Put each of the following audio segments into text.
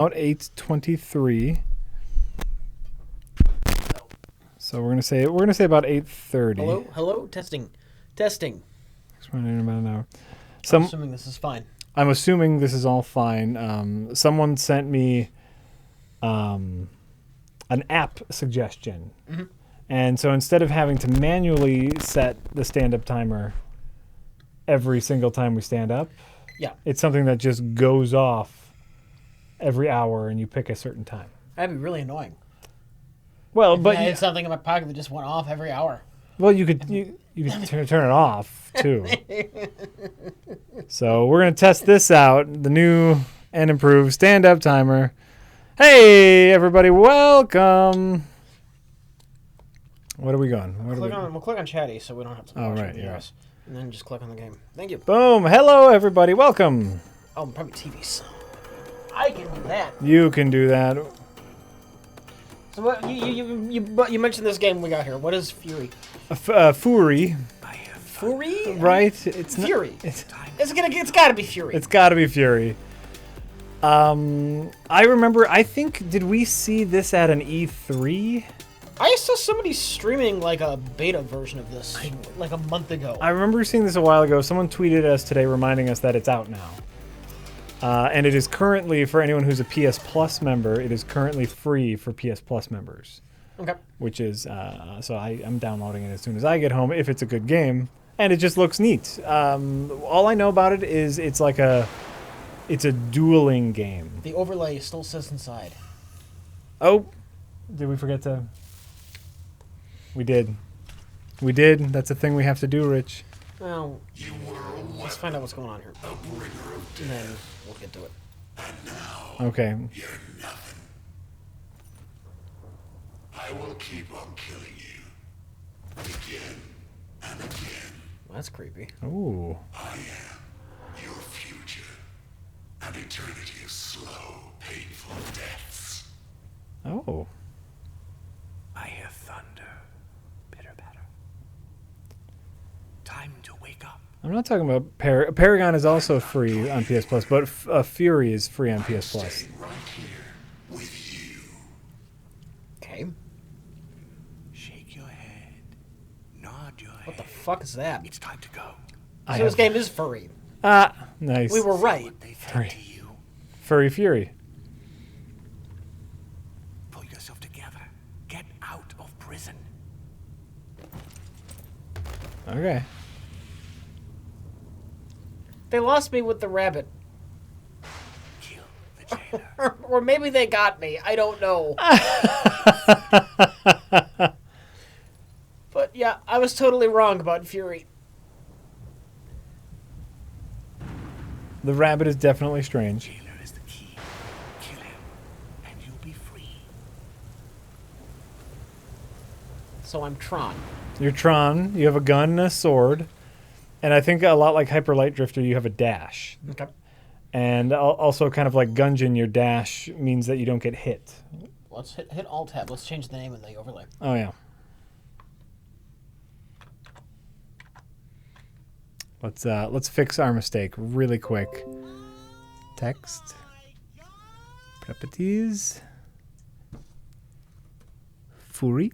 About 8:23. So we're gonna say about 8:30. Hello, testing. It's running about an hour. I'm assuming this is fine. I'm assuming this is all fine. Someone sent me an app suggestion. Mm-hmm. And so instead of having to manually set the stand-up timer every single time we stand up, it's something that just goes off every hour and you pick a certain time. That'd be really annoying. Well, but I had something in my pocket that just went off every hour. Well, you could turn it off too. So we're gonna test this out, the new and improved stand-up timer. Hey everybody, welcome. What are we going? We'll click on chatty so we don't have to watch anything else. And then just click on the game. Thank you. Boom. Hello everybody, welcome. Oh, probably TVs. I can do that. You can do that. So what you mentioned this game we got here. What is Furi? Furi. Furi? Right? It's Furi. It's gotta be Furi. It's gotta be Furi. I remember, did we see this at an E3? I saw somebody streaming like a beta version of this like a month ago. I remember seeing this a while ago. Someone tweeted us today reminding us that it's out now. And it is currently, for anyone who's a PS Plus member, it is currently free for PS Plus members. Okay. Which is, so I'm downloading it as soon as I get home if it's a good game. And it just looks neat. All I know about it is it's a dueling game. The overlay still says inside. Oh, did we forget to? We did. That's a thing we have to do, Rich. Well, let's find out what's going on here. And then we'll get to it. Okay. You're nothing. I will keep on killing you. Again and again. Well, that's creepy. Ooh. I am your future. An eternity of slow, painful deaths. Oh. I hear thunder. Bitter batter. Time to wake up. I'm not talking about Paragon is also free on PS Plus, but Fury is free on PS Plus. Stay right here with you. Okay. Shake your head. Nod your head. What the fuck is that? It's time to go. So this game is furry. Nice. We were right. They threat to you. Furry Fury. Pull yourself together. Get out of prison. Okay. They lost me with the rabbit. Kill the jailer. Or maybe they got me. I don't know. But yeah, I was totally wrong about Fury. The rabbit is definitely strange. Jailer is the key. Kill him, and you'll be free. So I'm Tron. You're Tron. You have a gun and a sword. And I think a lot like Hyper Light Drifter, you have a dash. Okay. And also kind of like Gungeon, your dash means that you don't get hit. Let's hit Alt-Tab. Let's change the name in the overlay. Oh, yeah. Let's fix our mistake really quick. Text. Properties. Furi.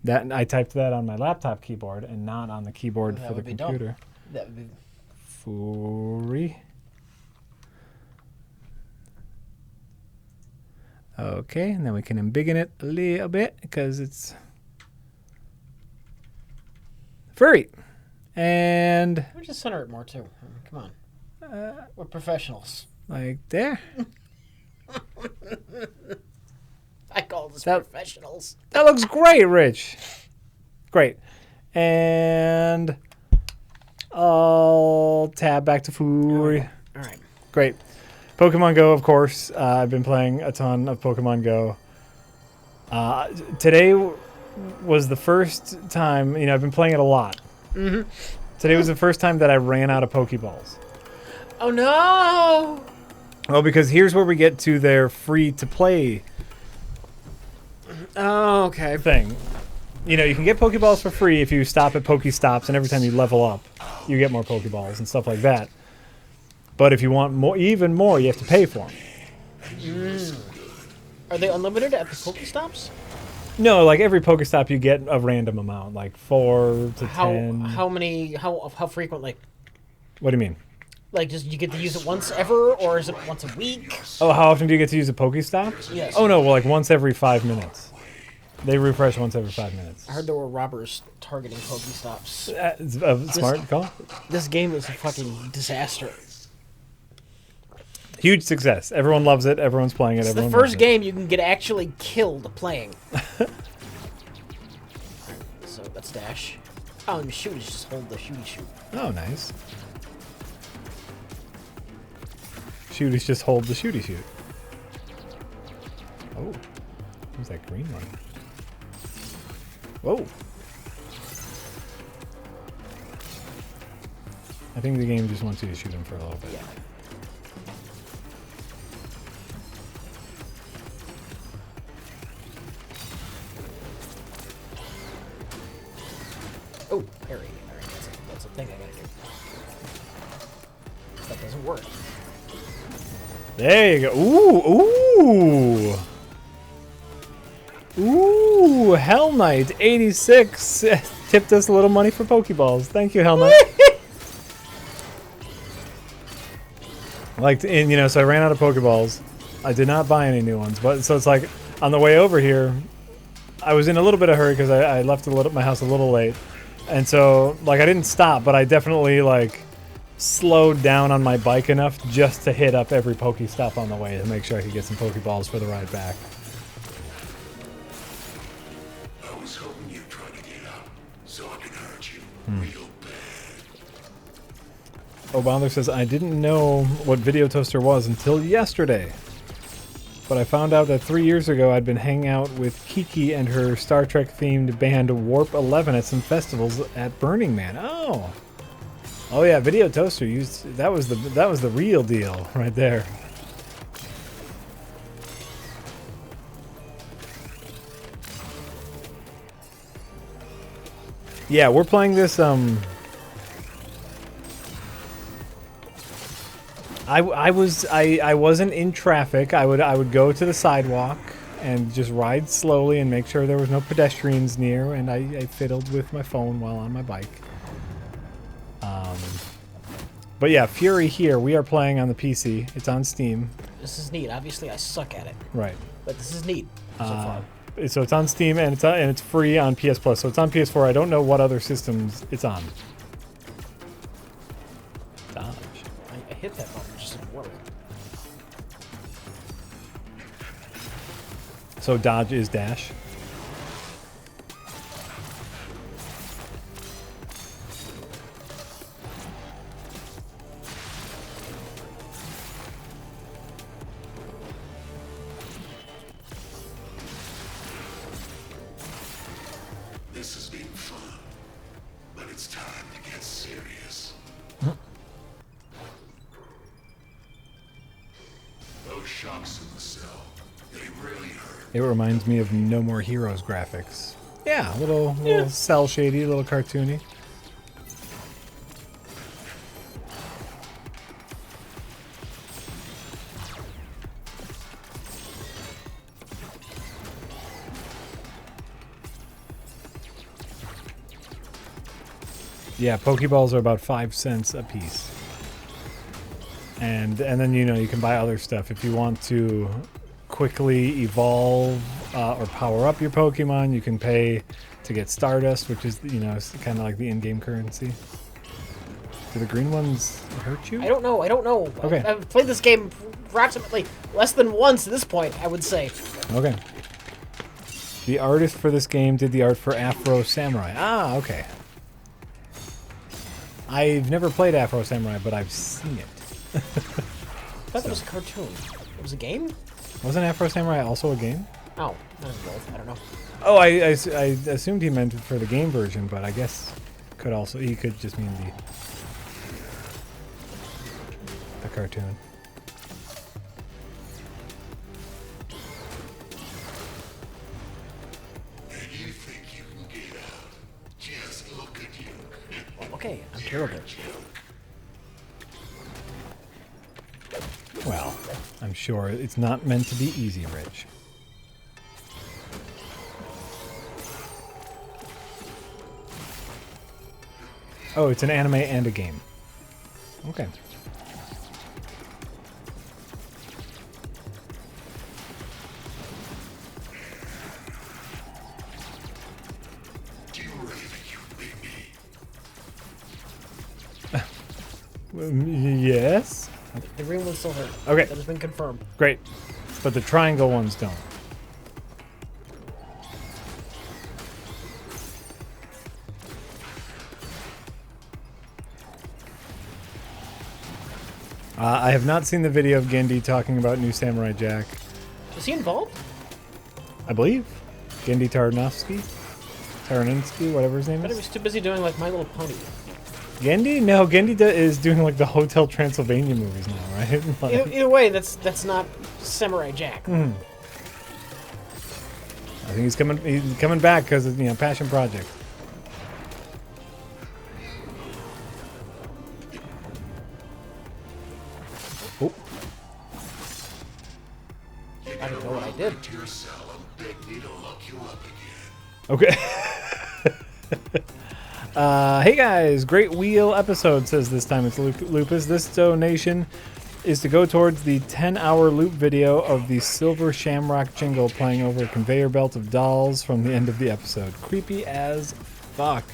That I typed that on my laptop keyboard and not on the keyboard for the computer. Dumb. That would be Furi. Okay, and then we can embiggen it a little bit because it's furry. And we just center it more too. Come on. We're professionals. Like there. I call this professionals. That looks great, Rich. Great. And I'll tab back to Furi. All right. Great. Pokemon Go, of course. I've been playing a ton of Pokemon Go. Today was the first time, I've been playing it a lot. Mm-hmm. Today was the first time that I ran out of Pokeballs. Oh, no! Well, because here's where we get to their free-to-play Oh, okay. thing. You can get Pokeballs for free if you stop at Pokestops, and every time you level up, you get more Pokeballs and stuff like that. But if you want more, even more, you have to pay for them. Are they unlimited at the Pokestops? No, like every Pokestop you get a random amount, like 4 to 10. How many? How frequent? Like, What do you mean? like, just you get to use it once ever, or is it once a week? Oh, how often do you get to use a Pokestop? Yes. Oh no, well, like once every 5 minutes. They refresh once every 5 minutes. I heard there were robbers targeting Pokestops. It's a smart call. This game is a fucking disaster. Huge success. Everyone loves it. Everyone's playing it. It's the Everyone first loves game you can get actually killed playing. So that's dash. Oh, and shoot is just hold the shooty shoot. it. Oh, nice. Shooties just hold the shooty shoot. Oh, who's that green one? Whoa. I think the game just wants you to shoot him for a little bit. Yeah. Oh, parry. Alright, that's a thing I gotta do. That doesn't work. There you go. Ooh, ooh. Ooh, Hell Knight 86 tipped us a little money for Pokeballs. Thank you, Hell Knight. So I ran out of Pokeballs. I did not buy any new ones, but so it's like on the way over here, I was in a little bit of a hurry because I left my house a little late, and so like I didn't stop, but I definitely like slowed down on my bike enough just to hit up every Pokestop on the way to make sure I could get some Pokeballs for the ride back. I was hoping you'd try to get up so I can hurt you real bad. Obonder says, I didn't know what Video Toaster was until yesterday. But I found out that 3 years ago I'd been hanging out with Kiki and her Star Trek themed band Warp 11 at some festivals at Burning Man. Oh. Oh yeah, Video Toaster used that was the real deal right there. Yeah, we're playing this I wasn't in traffic. I would go to the sidewalk and just ride slowly and make sure there was no pedestrians near, and I fiddled with my phone while on my bike. But yeah, Furi here, we are playing on the PC. It's on Steam. This is neat. Obviously, I suck at it. Right. But this is neat so far. So it's on Steam and it's free on PS Plus. So it's on PS4. I don't know what other systems it's on. Dodge. I hit that button, it just didn't work. So dodge is dash. This has been fun, but it's time to get serious. Those shocks in the cell, they really hurt. It reminds me of No More Heroes graphics. Yeah, a little cell shady, a little cartoony. Yeah, Pokeballs are about 5 cents a piece. And then you can buy other stuff if you want to quickly evolve or power up your Pokemon. You can pay to get Stardust, which is kind of like the in-game currency. Do the green ones hurt you? I don't know. Okay. I've played this game approximately less than once at this point, I would say. Okay. The artist for this game did the art for Afro Samurai. Ah, okay. I've never played Afro Samurai, but I've seen it. I thought it was a cartoon. It was a game? Wasn't Afro Samurai also a game? Oh, I don't know. Oh, I assumed he meant for the game version, but I guess he could just mean the cartoon. And you think you can get out? Just look at you. Okay, I'm terrible. Well, I'm I'm sure. It's not meant to be easy, Rich. Oh, it's an anime and a game. Okay. Do you really think you beat me? Yes. The green ones still hurt. Okay. That has been confirmed. Great. But the triangle ones don't. I have not seen the video of Gendy talking about New Samurai Jack. Is he involved? I believe. Gendy Taraninsky, whatever his name I thought he is. was too busy doing like My Little Pony. Gendy? No, Gendy is doing like the Hotel Transylvania movies now, right? Like, Either way, that's not Samurai Jack. I think he's coming back because of, passion project. Oh. I don't know what I did. To your cell and beg me to lock you up again. Okay. Hey guys, great wheel episode, says this time it's Lupus. This donation is to go towards the 10-hour loop video of the Silver Shamrock jingle playing over a conveyor belt of dolls from the end of the episode. Creepy as fuck.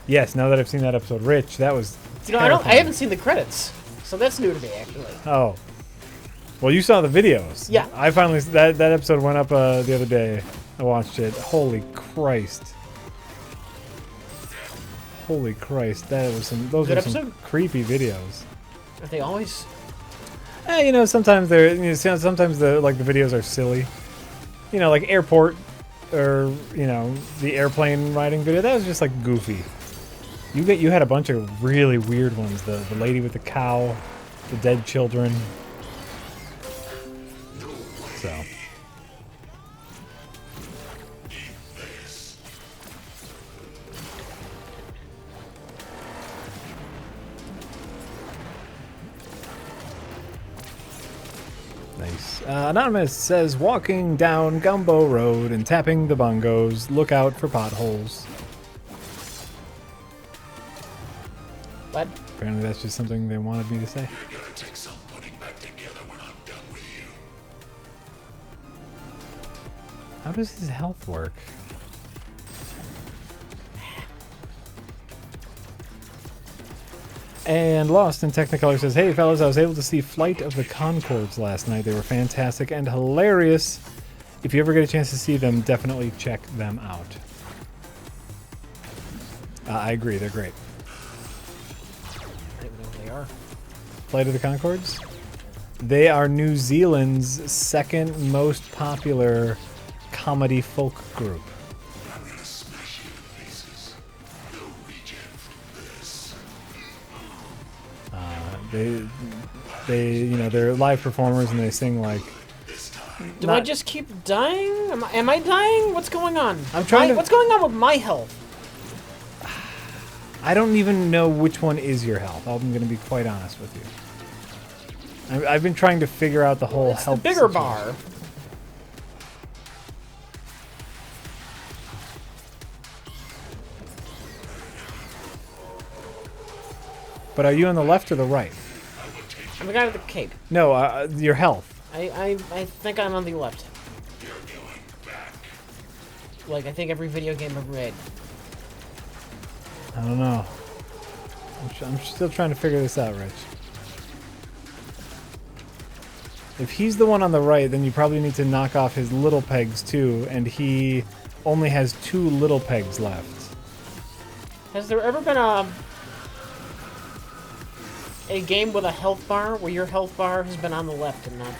Yes, now that I've seen that episode, Rich, that was terrifying. I haven't seen the credits, so that's new to me actually. Oh. Well, you saw the videos. Yeah. I finally, that episode went up the other day. I watched it. Holy Christ. Holy Christ, those were some creepy videos. Are they always? Sometimes sometimes the videos are silly. Like airport or the airplane riding video. That was just like goofy. You had a bunch of really weird ones. The lady with the cow, the dead children. So. Nice. Anonymous says, walking down Gumbo Road and tapping the bongos. Look out for potholes. What? Apparently that's just something they wanted me to say. You're gonna take some putting back together when I'm done with you. How does his health work? And Lost in Technicolor says, hey fellas, I was able to see Flight of the Conchords last night. They were fantastic and hilarious. If you ever get a chance to see them, definitely check them out. I agree, they're great. I don't even know who they are. Flight of the Conchords? They are New Zealand's second most popular comedy folk group. I'm gonna smash you to pieces. No regen from this. They're live performers and they sing like. Do I just keep dying? Am I dying? What's going on? I'm trying to. What's going on with my health? I don't even know which one is your health. I'm going to be quite honest with you. I've been trying to figure out the whole It's health. the bigger situation. bar. But are you on the left or the right? I'm the guy with the cape. No, your health. I think I'm on the left. Like I think every video game I've made. I don't know. I'm still trying to figure this out, Rich. If he's the one on the right, then you probably need to knock off his little pegs too, and he only has 2 little pegs left. Has there ever been a game with a health bar where your health bar has been on the left and not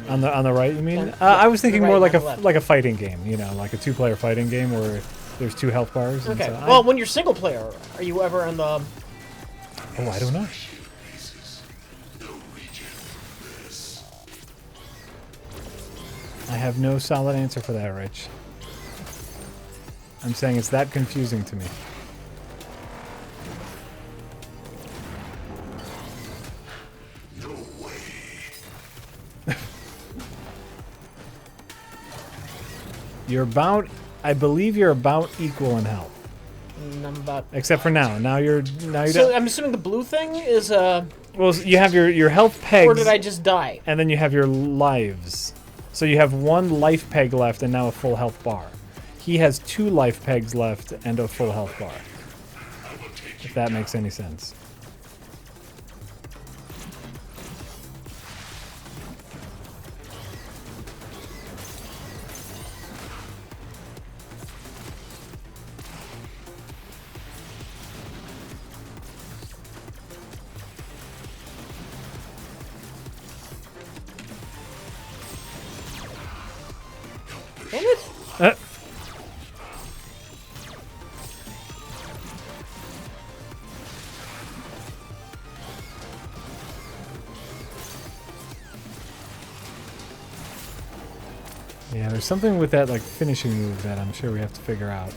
on the right? You mean? Yeah, I was thinking right, more like not the like a fighting game. Like a 2-player fighting game where there's 2 health bars. Okay. And so Well, when you're single player, are you ever on the? Oh, I don't know. I have no solid answer for that, Rich. I'm saying it's that confusing to me. No way. You're about, I believe you're about equal in health. I'm about. Except for now. Now you're So I'm assuming the blue thing is Well, you have your health pegs. Or did I just die? And then you have your lives. So you have 1 life peg left and now a full health bar. He has 2 life pegs left and a full health bar. If that makes any sense. Damn it! Yeah, there's something with that like finishing move that I'm sure we have to figure out.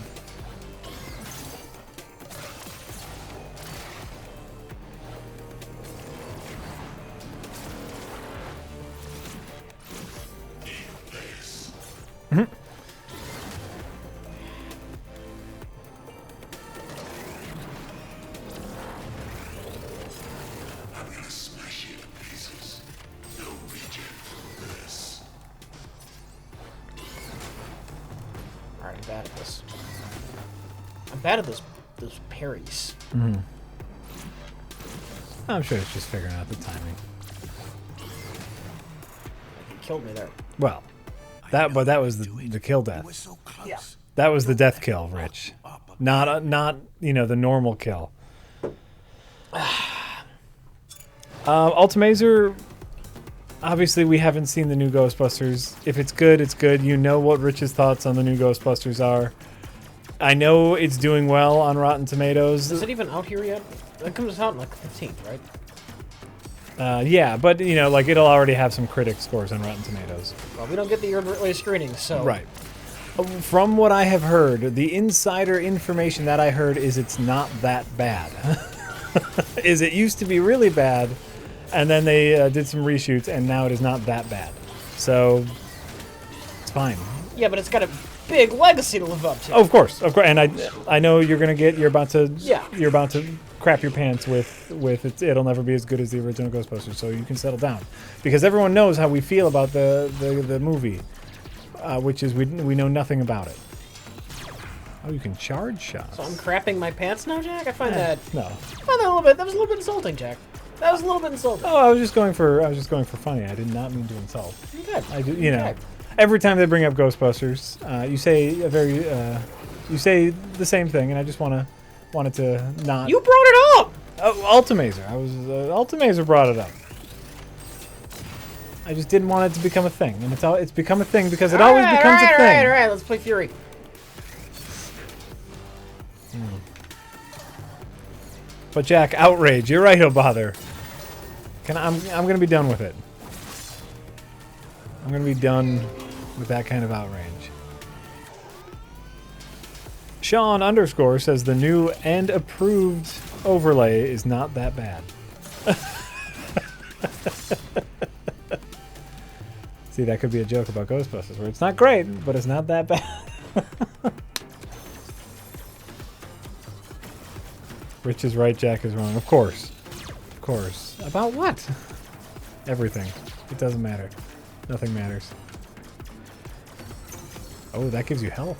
I'm bad at this. I'm bad at those parries. I'm sure it's just figuring out the timing. He killed me there. Well, that was the kill death. Yeah. That was the death kill, Rich. Not the normal kill. Ultimazer, obviously we haven't seen the new Ghostbusters. If it's good, it's good. You know what Rich's thoughts on the new Ghostbusters are. I know it's doing well on Rotten Tomatoes. Is it even out here yet? That comes out on like the 15th, right? Yeah, but it'll already have some critic scores on Rotten Tomatoes. Well, we don't get the early screenings, so... Right. From what I have heard, the insider information that I heard is it's not that bad. Is it used to be really bad, and then they did some reshoots, and now it is not that bad. So, it's fine. Yeah, but it's got a big legacy to live up to. Oh, of course, and I know you're about to crap your pants with it'll never be as good as the original Ghostbusters, so you can settle down, because everyone knows how we feel about the movie, which is we know nothing about it. Oh, you can charge shots. So I'm crapping my pants now, Jack? I find that... No. I find that a little bit... That was a little bit insulting, Jack. That was a little bit insulting. Oh, I was just going for funny. I did not mean to insult. Okay. I do, every time they bring up Ghostbusters, you say the same thing, and I just wanted to not. You brought it up. Ultimazer. Ultimazer brought it up. I just didn't want it to become a thing, and it's become a thing because it always becomes a thing. All right. Let's play Furi. But Jack, outrage. You're right, he'll bother. I'm gonna be done with it. I'm gonna be done with that kind of outrage. Sean _ says the new and approved overlay is not that bad. See, that could be a joke about Ghostbusters, where it's not great, but it's not that bad. Rich is right, Jack is wrong. Of course. Of course. About what? Everything. It doesn't matter. Nothing matters. Oh, that gives you health.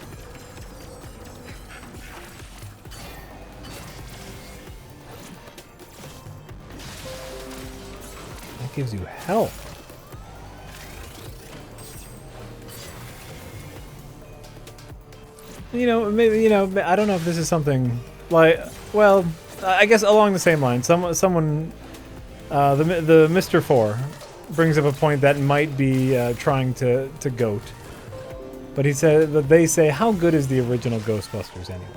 That gives you health. Maybe, I don't know if this is something like, well, I guess along the same line. Someone, the Mr. 4 brings up a point that might be trying to goat. But he said that they say, how good is the original Ghostbusters anyway?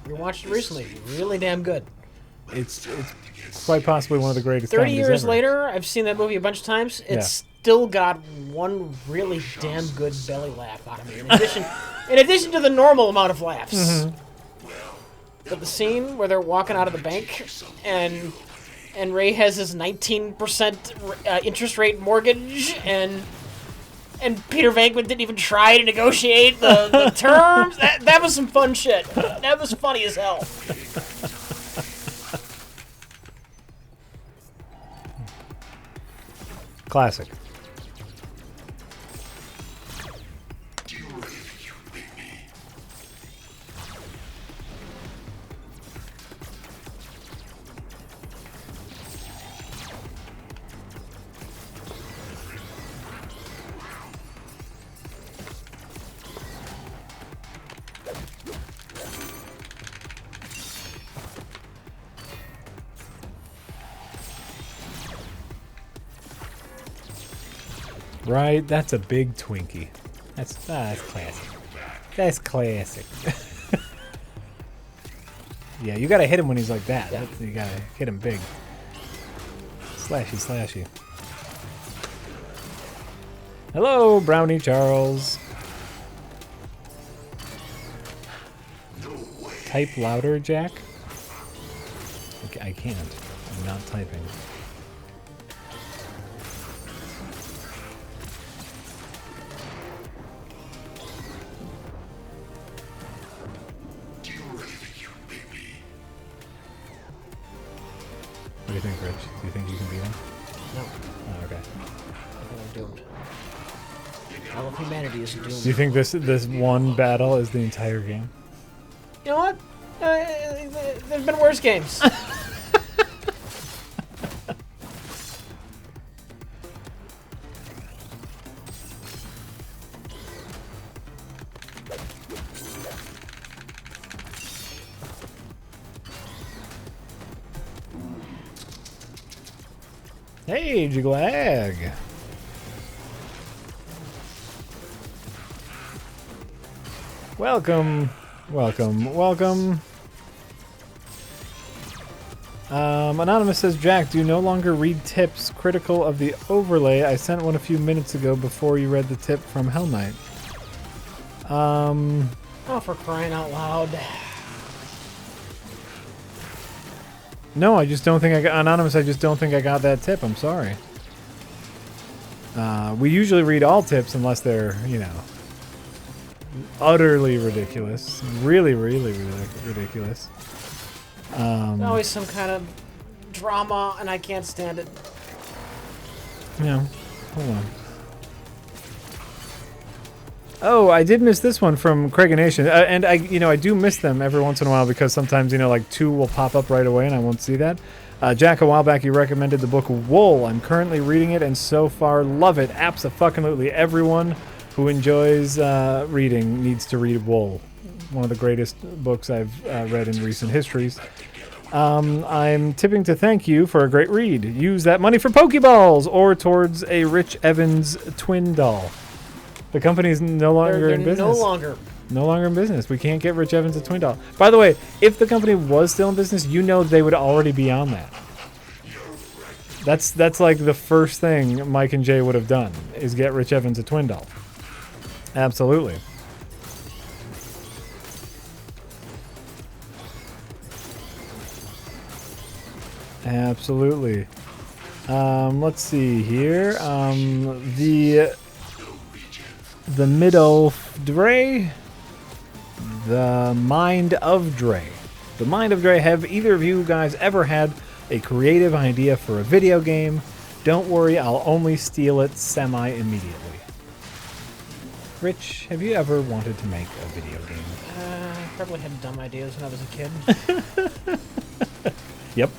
We watched it recently. Really damn good. It's quite possibly one of the greatest. 30 years later, I've seen that movie a bunch of times. It's still got one really damn good belly laugh out of me. In addition to the normal amount of laughs. Mm-hmm. But the scene where they're walking out of the bank and Ray has his 19% interest rate mortgage and And Peter Venkman didn't even try to negotiate the terms. That was some fun shit. That was funny as hell. Classic. Right, that's a big Twinkie. That's classic. That's classic. Yeah, you gotta hit him when he's like that. Yeah. You gotta hit him big. Slashy. Hello, Brownie Charles. Type louder, Jack? I can't. I'm not typing. What do you think, Rich? Do you think you can beat him? No. Oh, okay. I think I'm doomed. All of humanity is doomed. Do you think this one battle is the entire game? You know what? There's been worse games. Hey, Jiglag! Welcome. Anonymous says, Jack, do you no longer read tips critical of the overlay? I sent one a few minutes ago before you read the tip from Hell Knight. Oh, for crying out loud. No, I just don't think I got... Anonymous, I just don't think I got that tip. I'm sorry. We usually read all tips unless they're, you know, utterly ridiculous. Really ridiculous. There's always some kind of drama, and I can't stand it. Yeah. Hold on. Oh, I did miss this one from Craig Nation, and I do miss them every once in a while because sometimes, like 2 will pop up right away and I won't see that. Jack, a while back you recommended the book Wool. I'm currently reading it and so far love it. Abso-fucking-lutely. Everyone who enjoys reading needs to read Wool. One of the greatest books I've read in recent histories. I'm tipping to thank you for a great read. Use that money for Pokeballs or towards a Rich Evans twin doll. The company's no longer in business. No longer in business. We can't get Rich Evans a twin doll. By the way, if the company was still in business, they would already be on that. That's like the first thing Mike and Jay would have done, is get Rich Evans a twin doll. Absolutely. Absolutely. Let's see here. The Mid-Oaf Dre. The Mind of Dre. The Mind of Dre. Have either of you guys ever had a creative idea for a video game? Don't worry, I'll only steal it semi-immediately. Rich, have you ever wanted to make a video game? Probably had dumb ideas when I was a kid. Yep.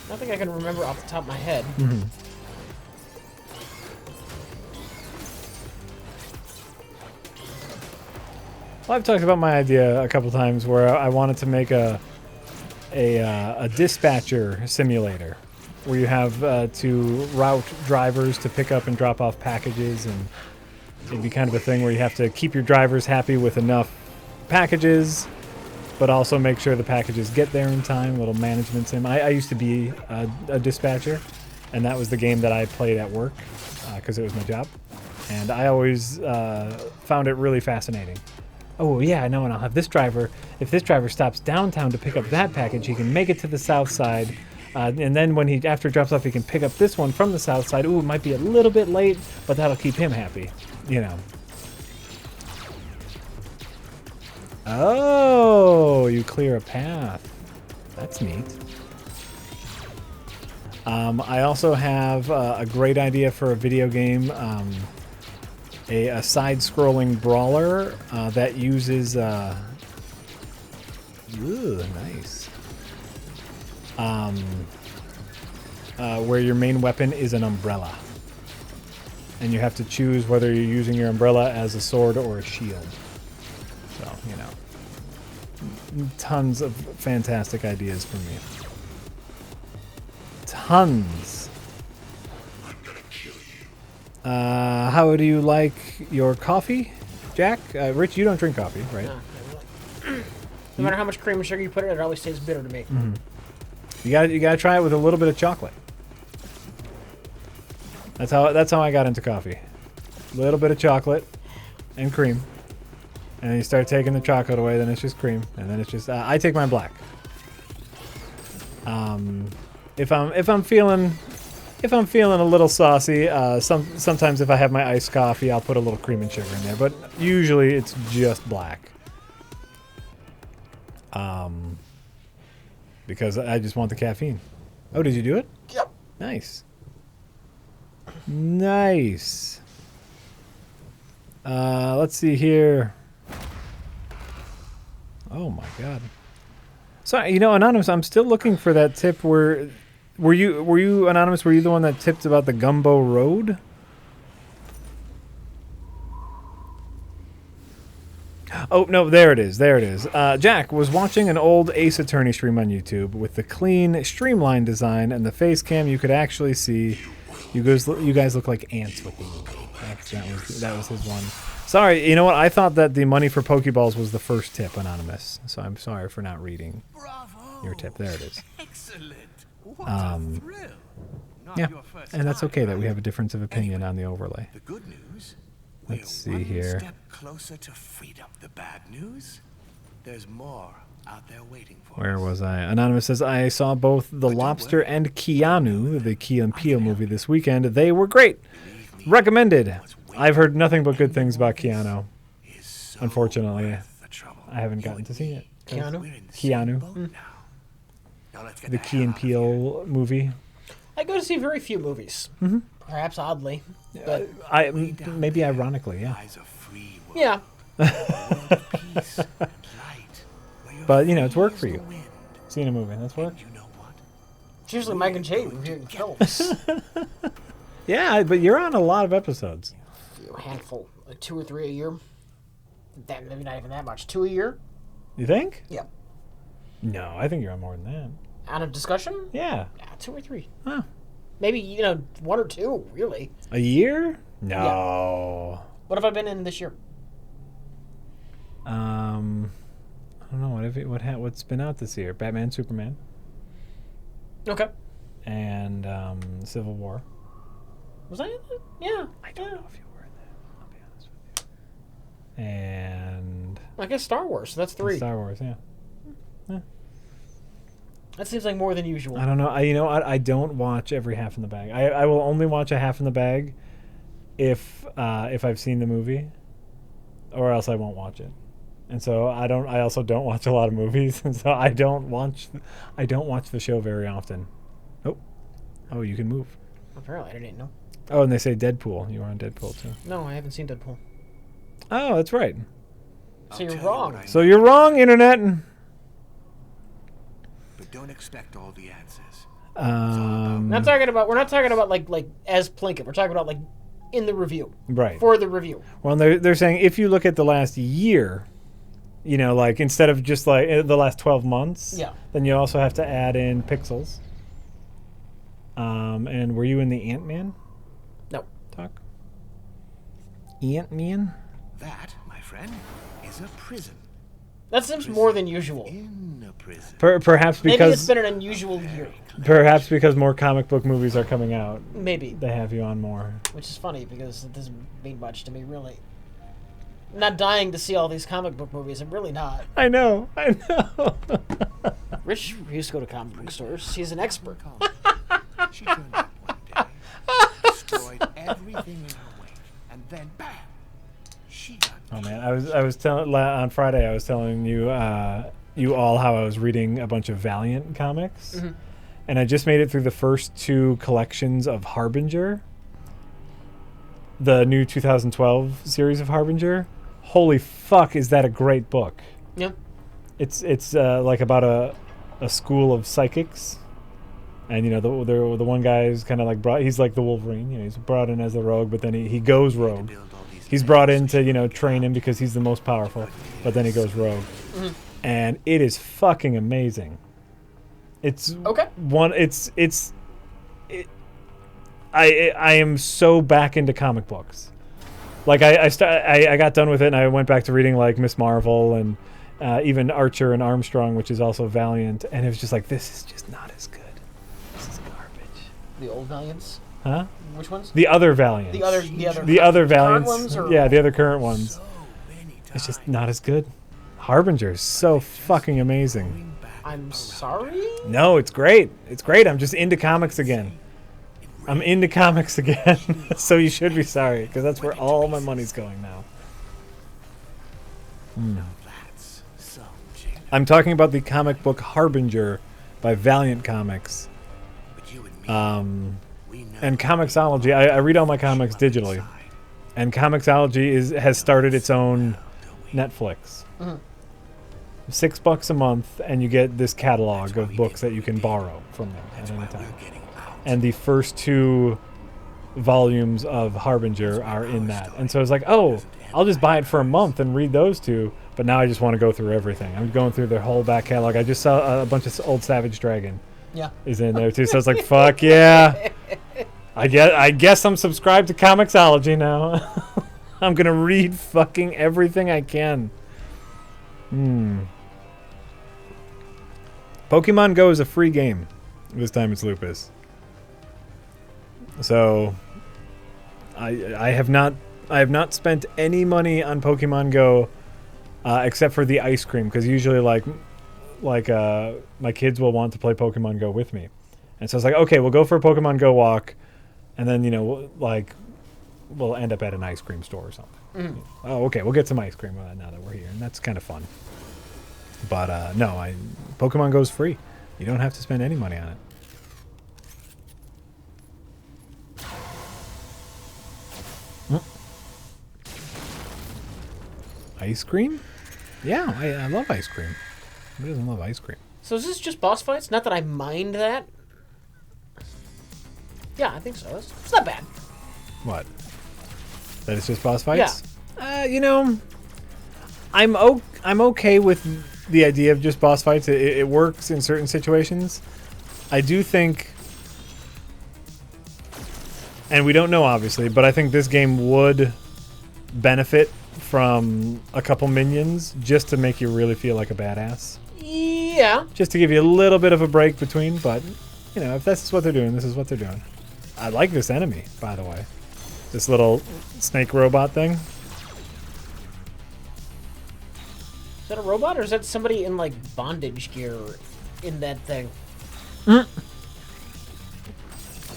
Nothing I can remember off the top of my head. Mm-hmm. Well, I've talked about my idea a couple times where I wanted to make a dispatcher simulator where you have to route drivers to pick up and drop off packages, and it'd be kind of a thing where you have to keep your drivers happy with enough packages, but also make sure the packages get there in time. A little management sim. I used to be a dispatcher, and that was the game that I played at work because it was my job, and I always found it really fascinating. Oh, yeah, I know, and I'll have this driver. If this driver stops downtown to pick up that package, he can make it to the south side And then when after he drops off, he can pick up this one from the south side. Ooh, it might be a little bit late, but that'll keep him happy, you know. Oh, you clear a path. That's neat. I also have a great idea for a video game, a side-scrolling brawler that uses... ooh, nice. Where your main weapon is an umbrella. And you have to choose whether you're using your umbrella as a sword or a shield. So, you know. Tons of fantastic ideas from me. Tons. I'm gonna kill you. How do you like your coffee, Jack? Rich, you don't drink coffee, right? No, no matter how much cream and sugar you put in it, it always tastes bitter to me. Mm-hmm. You gotta try it with a little bit of chocolate. That's how I got into coffee. A little bit of chocolate and cream, and then you start taking the chocolate away. Then it's just cream, and then it's just I take mine black. If I'm feeling a little saucy, sometimes if I have my iced coffee, I'll put a little cream and sugar in there. But usually it's just black. Because I just want the caffeine. Oh, did you do it? Yep. Nice. Nice. Let's see here. Oh my God. So, you know, Anonymous, I'm still looking for that tip where... Were you Anonymous, were you the one that tipped about the Gumbo Road? Oh, no, there it is. There it is. Jack was watching an old Ace Attorney stream on YouTube with the clean, streamlined design and the face cam. You could actually see you guys look like ants with the movie. That was his one. Sorry, you know what? I thought that the money for Pokeballs was the first tip, Anonymous. So I'm sorry for not reading your tip. There it is. Excellent. What a thrill. Yeah, and that's okay that we have a difference of opinion on the overlay. The good news. Let's see one here. Step closer to freedom. The bad news. There's more out there waiting for Where us. was I? Anonymous says, I saw both The Lobster and Keanu, the Key and Peele movie this weekend. They were great. Recommended. I've heard nothing but good things about Keanu. Unfortunately, I haven't gotten to see it. Keanu. The Key and Peele movie. I go to see very few movies. Mm-hmm. Perhaps oddly. But maybe ironically, yeah. Yeah. But, you know, it's work for you. Seeing a movie, that's work. It's usually Mike and Jay reviewing films. Yeah, but you're on a lot of episodes. A handful. Like 2 or 3 a year. Maybe not even that much. 2 a year? You think? Yeah. No, I think you're on more than that. On a discussion? Yeah. Yeah, 2 or 3. Huh. Maybe, 1 or 2, really. A year? No. Yeah. What have I been in this year? I don't know. What's been out this year? Batman, Superman. Okay. And Civil War. Was I in it? Yeah. I don't know if you were in that. I'll be honest with you. And I guess Star Wars. So that's 3. Star Wars, yeah. That seems like more than usual. I don't know. I don't watch every half in the bag. I will only watch a half in the bag if I've seen the movie, or else I won't watch it. And so I also don't watch a lot of movies, and so I don't watch the show very often. Oh, you can move. Apparently, I didn't know. Oh, and they say Deadpool. You were on Deadpool too. No, I haven't seen Deadpool. Oh, that's right. So you're wrong. So you're wrong, Internet. But don't expect all the answers. We're not talking about like as Plinkett. We're talking about like in the review. Right. For the review. Well, they're saying if you look at the last year, like instead of just like the last 12 months, yeah, then you also have to add in Pixels. And were you in the Ant-Man? No. Talk? Ant-Man? That, my friend, is a prison. That seems more than usual. In a prison. Perhaps because... Maybe it's been an unusual year. Perhaps because more comic book movies are coming out. Maybe. They have you on more. Which is funny because it doesn't mean much to me, really. not dying to see all these comic book movies. I'm really not. I know. Rich used to go to comic book stores. He's an expert. She turned up one day, destroyed everything in her way, and then bam, she got. Oh man, I was telling on Friday. I was telling you you all how I was reading a bunch of Valiant comics, and I just made it through the first 2 collections of Harbinger, the new 2012 series of Harbinger. Holy fuck, is that a great book? Yeah. It's like about a school of psychics, and you know the one guy is kind of like he's like the Wolverine. You know, he's brought in as a rogue, but then he goes rogue. He's brought in to train him because he's the most powerful, but then he goes rogue, and it is fucking amazing. It's okay. I am so back into comic books. Like I got done with it and I went back to reading like Miss Marvel and even Archer and Armstrong, which is also Valiant, and it was just like, this is just not as good. This is garbage. The old Valiants? Huh? Which ones? The other Valiants. The other Valiants. Ones, or? Yeah, the other current ones. It's just not as good. Harbinger is so fucking amazing. I'm sorry? No, it's great. It's great. I'm just into comics again. I'm into comics again. So you should be sorry, because that's where all my money's going now. I'm talking about the comic book Harbinger by Valiant Comics. And Comixology. I read all my comics digitally. And Comixology has started its own Netflix. $6 a month, and you get this catalog of books that you can borrow from them at any time. And the first 2 volumes of Harbinger are in that. And so I was like, oh, I'll just buy it for a month and read those 2. But now I just want to go through everything. I'm going through their whole back catalog. I just saw a bunch of old Savage Dragon. Yeah. Is in there too. So I was like, fuck yeah. I guess I'm subscribed to Comixology now. I'm going to read fucking everything I can. Pokemon Go is a free game. This time it's Lupus. So I have not spent any money on Pokemon Go except for the ice cream, because usually like my kids will want to play Pokemon Go with me, and so I was like, okay, we'll go for a Pokemon Go walk, and then we'll end up at an ice cream store or something. Oh, okay, we'll get some ice cream now that we're here, and that's kind of fun. But no, Pokemon Go's free. You don't have to spend any money on it. Ice cream? Yeah, I love ice cream. Who doesn't love ice cream? So is this just boss fights? Not that I mind that. Yeah, I think so. It's not bad. What? That it's just boss fights? Yeah. I'm okay with the idea of just boss fights. It works in certain situations. I do think, and we don't know obviously, but I think this game would benefit from a couple minions just to make you really feel like a badass. Yeah. Just to give you a little bit of a break between, but if this is what they're doing, this is what they're doing. I like this enemy, by the way. This little snake robot thing. Is that a robot, or is that somebody in like bondage gear in that thing?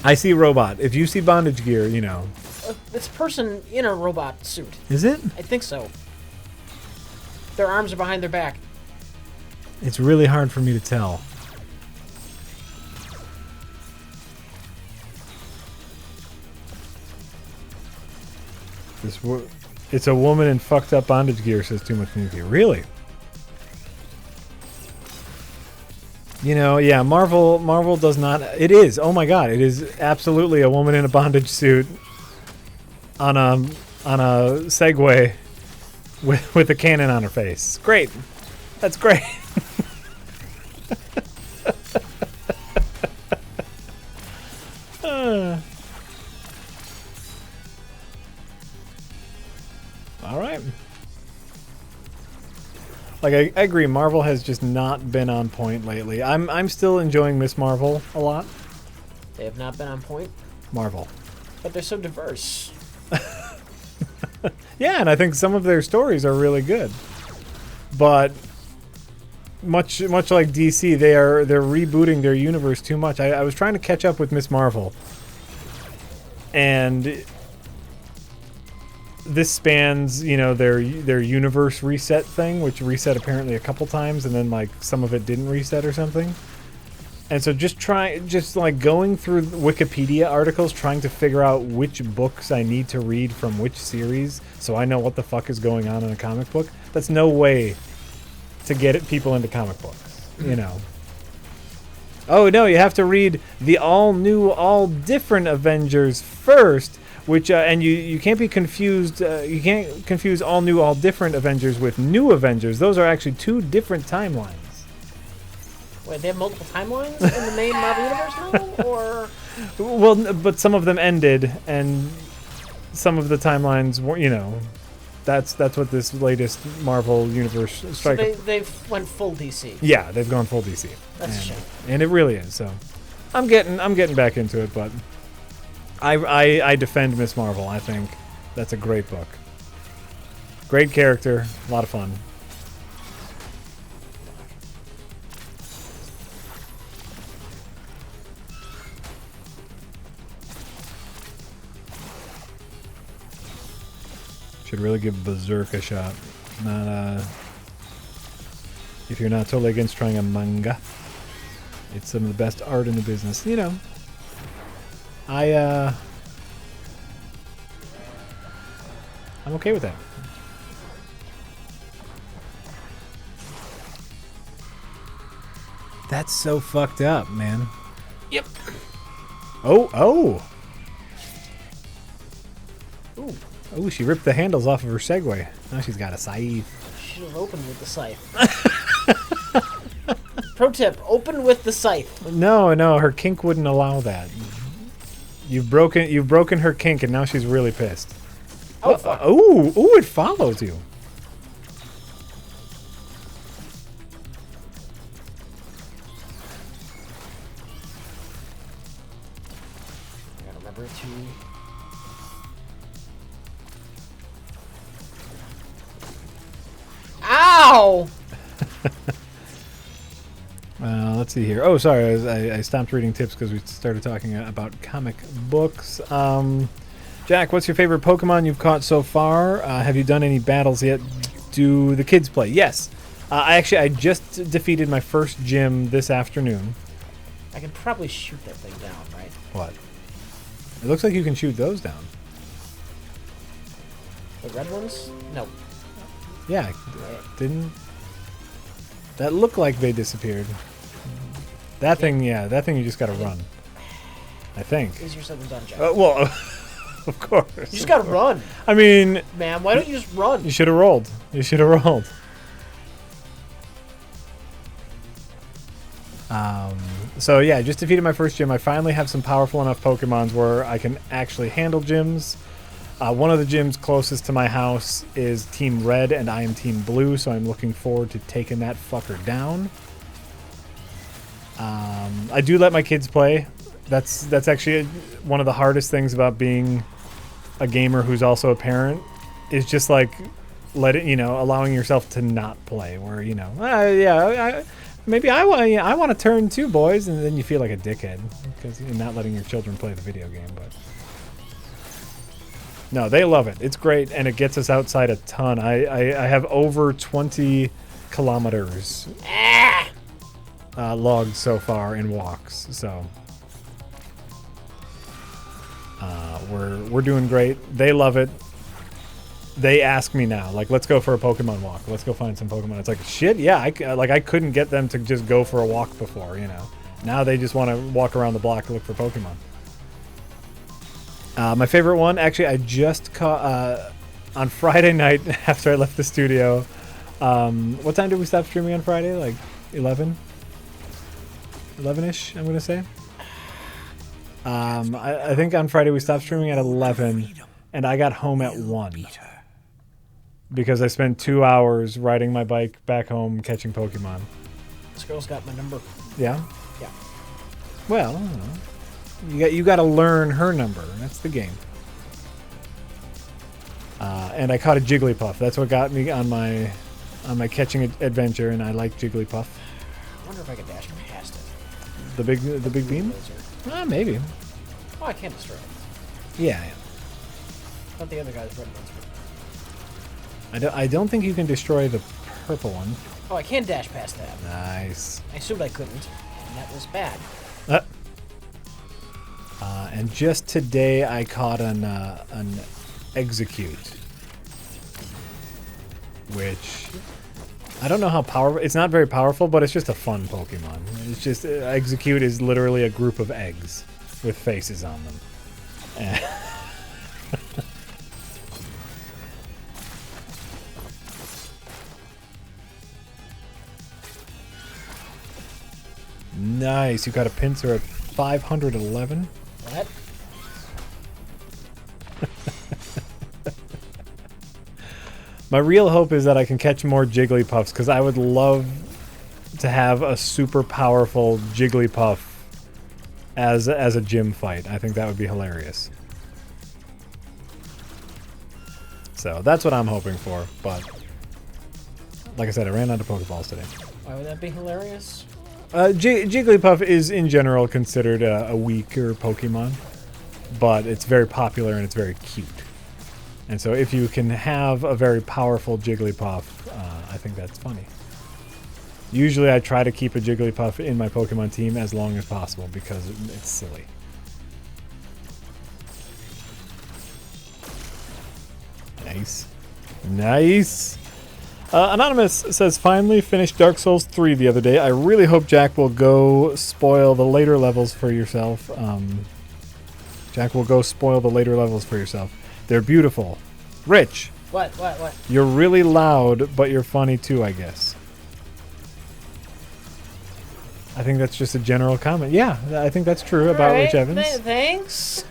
I see robot. If you see bondage gear, It's a person in a robot suit. Is it? I think so. Their arms are behind their back. It's really hard for me to tell. It's a woman in fucked up bondage gear, says Too Much Movie. Really? Yeah, Marvel does not. It is. Oh my god, it is absolutely a woman in a bondage suit on a Segway with a cannon on her face. Great. That's great. All right. Like I agree, Marvel has just not been on point lately. I'm still enjoying Miss Marvel a lot. They have not been on point. Marvel. But they're so diverse. Yeah, and I think some of their stories are really good. But much like DC, they're rebooting their universe too much. I was trying to catch up with Miss Marvel, and this spans, their universe reset thing, which reset apparently a couple times, and then like some of it didn't reset or something. And so just like going through Wikipedia articles, trying to figure out which books I need to read from which series, so I know what the fuck is going on in a comic book. That's no way to get people into comic books, Oh no, you have to read the all new, all different Avengers first, which and you can't be confused. You can't confuse all new, all different Avengers with new Avengers. Those are actually two different timelines. Wait, they have multiple timelines in the main Marvel universe now, or? Well, but some of them ended, and some of the timelines were, that's what this latest Marvel universe strike. So they've went full DC. Yeah, they've gone full DC. That's a shame. And it really is. So, I'm getting back into it, but I defend Miss Marvel. I think that's a great book. Great character, a lot of fun. Should really give Berserk a shot. Not if you're not totally against trying a manga. It's some of the best art in the business. I'm okay with that. That's so fucked up, man. Yep. Oh. Ooh. Oh, she ripped the handles off of her Segway. Now she's got a scythe. Should have opened with the scythe. Pro tip: open with the scythe. No, her kink wouldn't allow that. You've broken her kink, and now she's really pissed. Oh, fuck. Ooh, it follows you. I gotta remember to. Ow! Let's see here. Oh, sorry. I stopped reading tips because we started talking about comic books. Jack, what's your favorite Pokemon you've caught so far? Have you done any battles yet? Do the kids play? Yes. I just defeated my first gym this afternoon. I can probably shoot that thing down, right? What? It looks like you can shoot those down. The red ones? No. Yeah, didn't... That looked like they disappeared. That thing you just gotta run. I think. Easier said than done, Jack. Well, of course. You just gotta run. I mean... Man, why don't you just run? You should have rolled. So yeah, I just defeated my first gym. I finally have some powerful enough Pokemons where I can actually handle gyms. One of the gyms closest to my house is Team Red, and I am Team Blue, so I'm looking forward to taking that fucker down. I do let my kids play. That's actually one of the hardest things about being a gamer who's also a parent, is just like allowing yourself to not play. Where maybe I want to turn too, boys, and then you feel like a dickhead because you're not letting your children play the video game, but. No, they love it. It's great, and it gets us outside a ton. I have over 20 kilometers logged so far in walks, so we're doing great. They love it. They ask me now, like, let's go for a Pokemon walk. Let's go find some Pokemon. It's like, shit, yeah. I couldn't get them to just go for a walk before, Now they just want to walk around the block and look for Pokemon. My favorite one, actually, I just caught on Friday night after I left the studio. What time did we stop streaming on Friday? Like 11? 11-ish, I'm going to say. I think on Friday we stopped streaming at 11, and I got home at 1. Because I spent 2 hours riding my bike back home catching Pokemon. This girl's got my number. Yeah? Yeah. Well, I don't know. You got to learn her number. That's the game. And I caught a Jigglypuff. That's what got me on my catching adventure, and I like Jigglypuff. I wonder if I could dash past it. The big beam? Maybe. Oh, I can't destroy it. Yeah. I thought the other guy was red ones. I don't think you can destroy the purple one. Oh, I can dash past that. Nice. I assumed I couldn't, and that was bad. And just today I caught an Execute, which I don't know how powerful. It's not very powerful, but it's just a fun Pokemon. It's just Execute is literally a group of eggs with faces on them. Nice. You got a Pinsir at 511. What? My real hope is that I can catch more Jigglypuffs, because I would love to have a super powerful Jigglypuff as a gym fight. I think that would be hilarious. So that's what I'm hoping for, but like I said, I ran out of Pokeballs today. Why would that be hilarious? Jigglypuff is in general considered a weaker Pokemon, but it's very popular and it's very cute. And so if you can have a very powerful Jigglypuff, I think that's funny. Usually I try to keep a Jigglypuff in my Pokemon team as long as possible because it's silly. Nice. Nice! Anonymous says, finally finished Dark Souls 3 the other day. I really hope Jack will go spoil the later levels for yourself. Jack will go spoil the later levels for yourself. They're beautiful. Rich. What? You're really loud, but you're funny too, I guess. I think that's just a general comment. Yeah, I think that's true about Rich Evans. Thanks.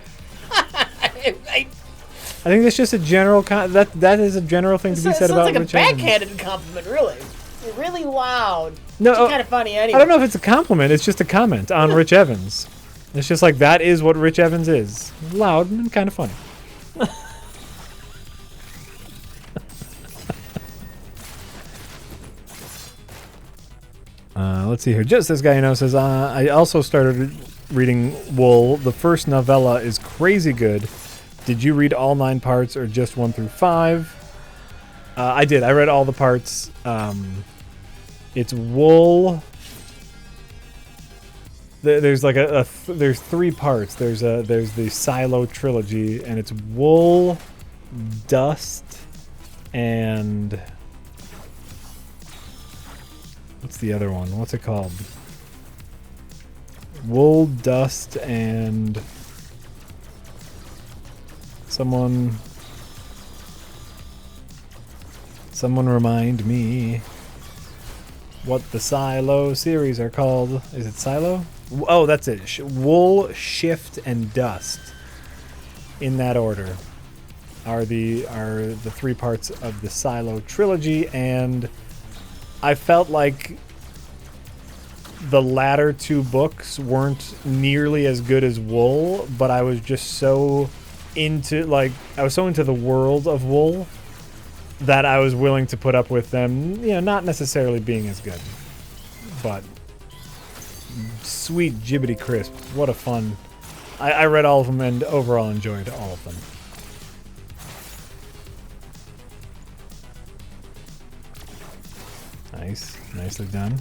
I think that's just a general that is a general thing to be said about Rich Evans. It's like a backhanded compliment, really. You're really loud. No, kind of funny anyway. I don't know if it's a compliment. It's just a comment on Rich Evans. It's just like that is what Rich Evans is. Loud and kind of funny. Let's see here. Just this guy, says, I also started reading Wool. The first novella is crazy good. Did you read all 9 parts or just 1 through 5? I did. I read all the parts. It's Wool. There's like there's 3 parts. There's the Silo trilogy, and it's Wool, Dust, and what's the other one? What's it called? Wool, Dust, and someone remind me what the Silo series are called. Is it Silo? Oh, that's it. Wool, Shift, and Dust. In that order are the 3 parts of the Silo trilogy, and I felt like the latter 2 books weren't nearly as good as Wool, but I was just so into the world of Wool that I was willing to put up with them, not necessarily being as good. But sweet Jibbity Crisp, what a fun. I read all of them and overall enjoyed all of them. Nice. Nicely done.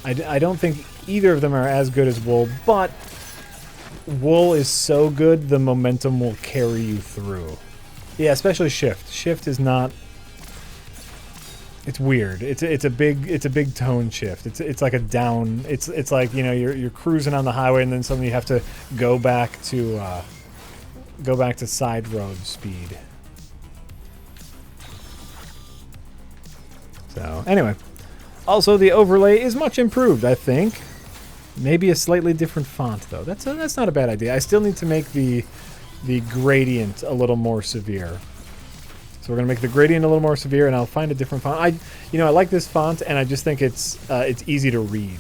I don't think either of them are as good as Wool, but Wool is so good, the momentum will carry you through. Yeah, especially Shift. Shift is not. It's weird. It's a big tone shift. It's like a down. It's like you're cruising on the highway and then suddenly you have to go back to side road speed. So anyway, also the overlay is much improved, I think. Maybe a slightly different font though. That's not a bad idea. I still need to make the gradient a little more severe. So we're gonna make the gradient a little more severe, and I'll find a different font. I like this font, and I just think it's easy to read,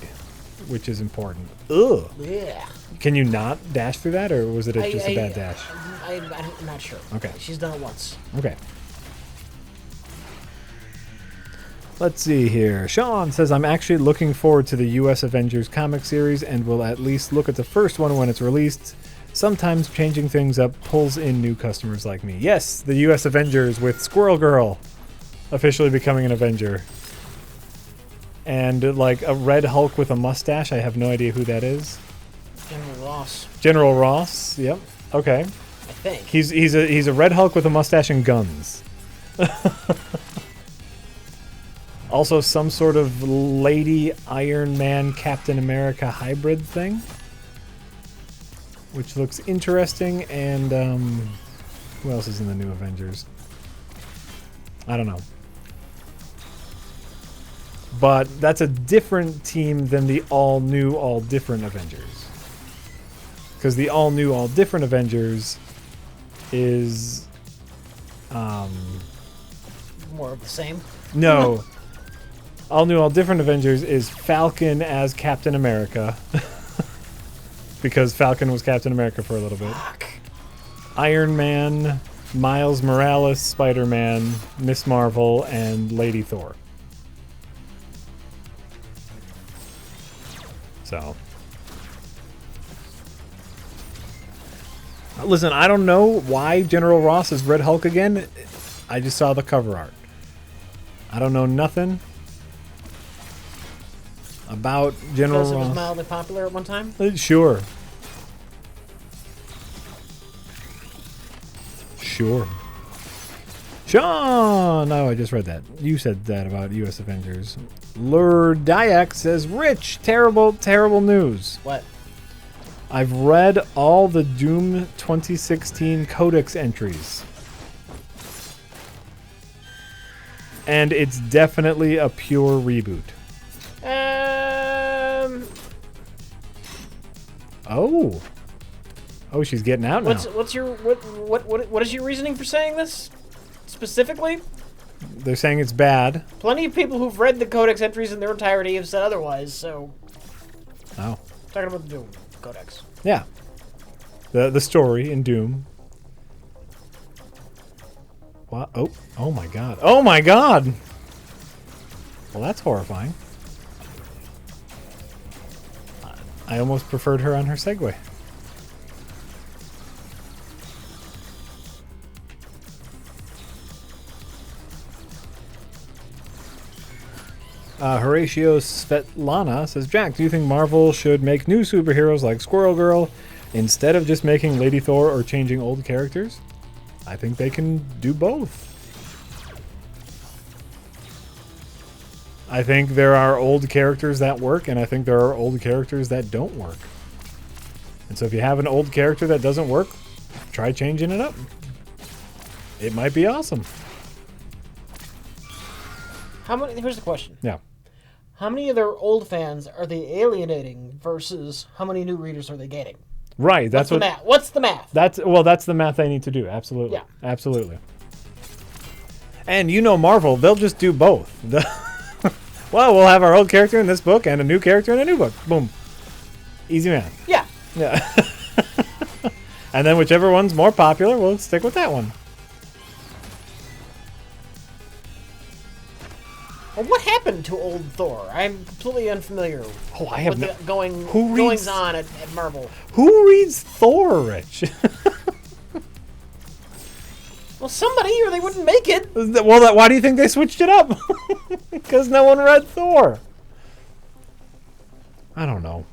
which is important. Ugh. Yeah. Can you not dash through that, or was it just a bad dash? I'm not sure. Okay. She's done it once. Okay. Let's see here. Sean says, I'm actually looking forward to the U.S. Avengers comic series and will at least look at the first one when it's released. Sometimes changing things up pulls in new customers like me. Yes, the U.S. Avengers with Squirrel Girl officially becoming an Avenger. And like a red Hulk with a mustache. I have no idea who that is. General Ross. General Ross. Yep. Okay. I think. He's a red Hulk with a mustache and guns. Also, some sort of Lady Iron Man Captain America hybrid thing, which looks interesting. And who else is in the new Avengers? I don't know. But that's a different team than the all-new, all-different Avengers. Because the all-new, all-different Avengers is... more of the same? No. All-new, all-different Avengers is Falcon as Captain America. Because Falcon was Captain America for a little bit. Fuck. Iron Man, Miles Morales, Spider-Man, Miss Marvel, and Lady Thor. So, listen, I don't know why General Ross is Red Hulk again. I just saw the cover art. I don't know nothing about General Because Ross. it was mildly popular at one time? Sure. Sure. Sean! Oh, I just read that. You said that about U.S. Avengers. Lur Dyak says, Rich, terrible, terrible news. What? I've read all the Doom 2016 Codex entries. And it's definitely a pure reboot. Oh. Oh, she's getting out now. What's your what is your reasoning for saying this specifically? They're saying it's bad. Plenty of people who've read the Codex entries in their entirety have said otherwise. So, Oh. talking about the Doom Codex. Yeah. The story in Doom. What? Oh. Oh my god. Oh my god! Well, that's horrifying. I almost preferred her on her Segway. Horatio Svetlana says, Jack, do you think Marvel should make new superheroes like Squirrel Girl instead of just making Lady Thor or changing old characters? I think they can do both. I think there are old characters that work, and I think there are old characters that don't work. And so if you have an old character that doesn't work, try changing it up. It might be awesome. Here's the question. Yeah. How many of their old fans are they alienating versus how many new readers are they gaining? Right. That's What's the math? What's the math? That's the math they need to do. Absolutely. Yeah. Absolutely. And you know Marvel, they'll just do both. Well, we'll have our old character in this book and a new character in a new book. Boom. Easy math. Yeah. Yeah. And then whichever one's more popular, we'll stick with that one. Well, what happened to old Thor? I'm completely unfamiliar. Oh, I have with no... the Who reads... goings on at Marvel. Who reads Thor, Rich? Well, somebody, or they wouldn't make it. Well, why do you think they switched it up? Because no one read Thor. I don't know.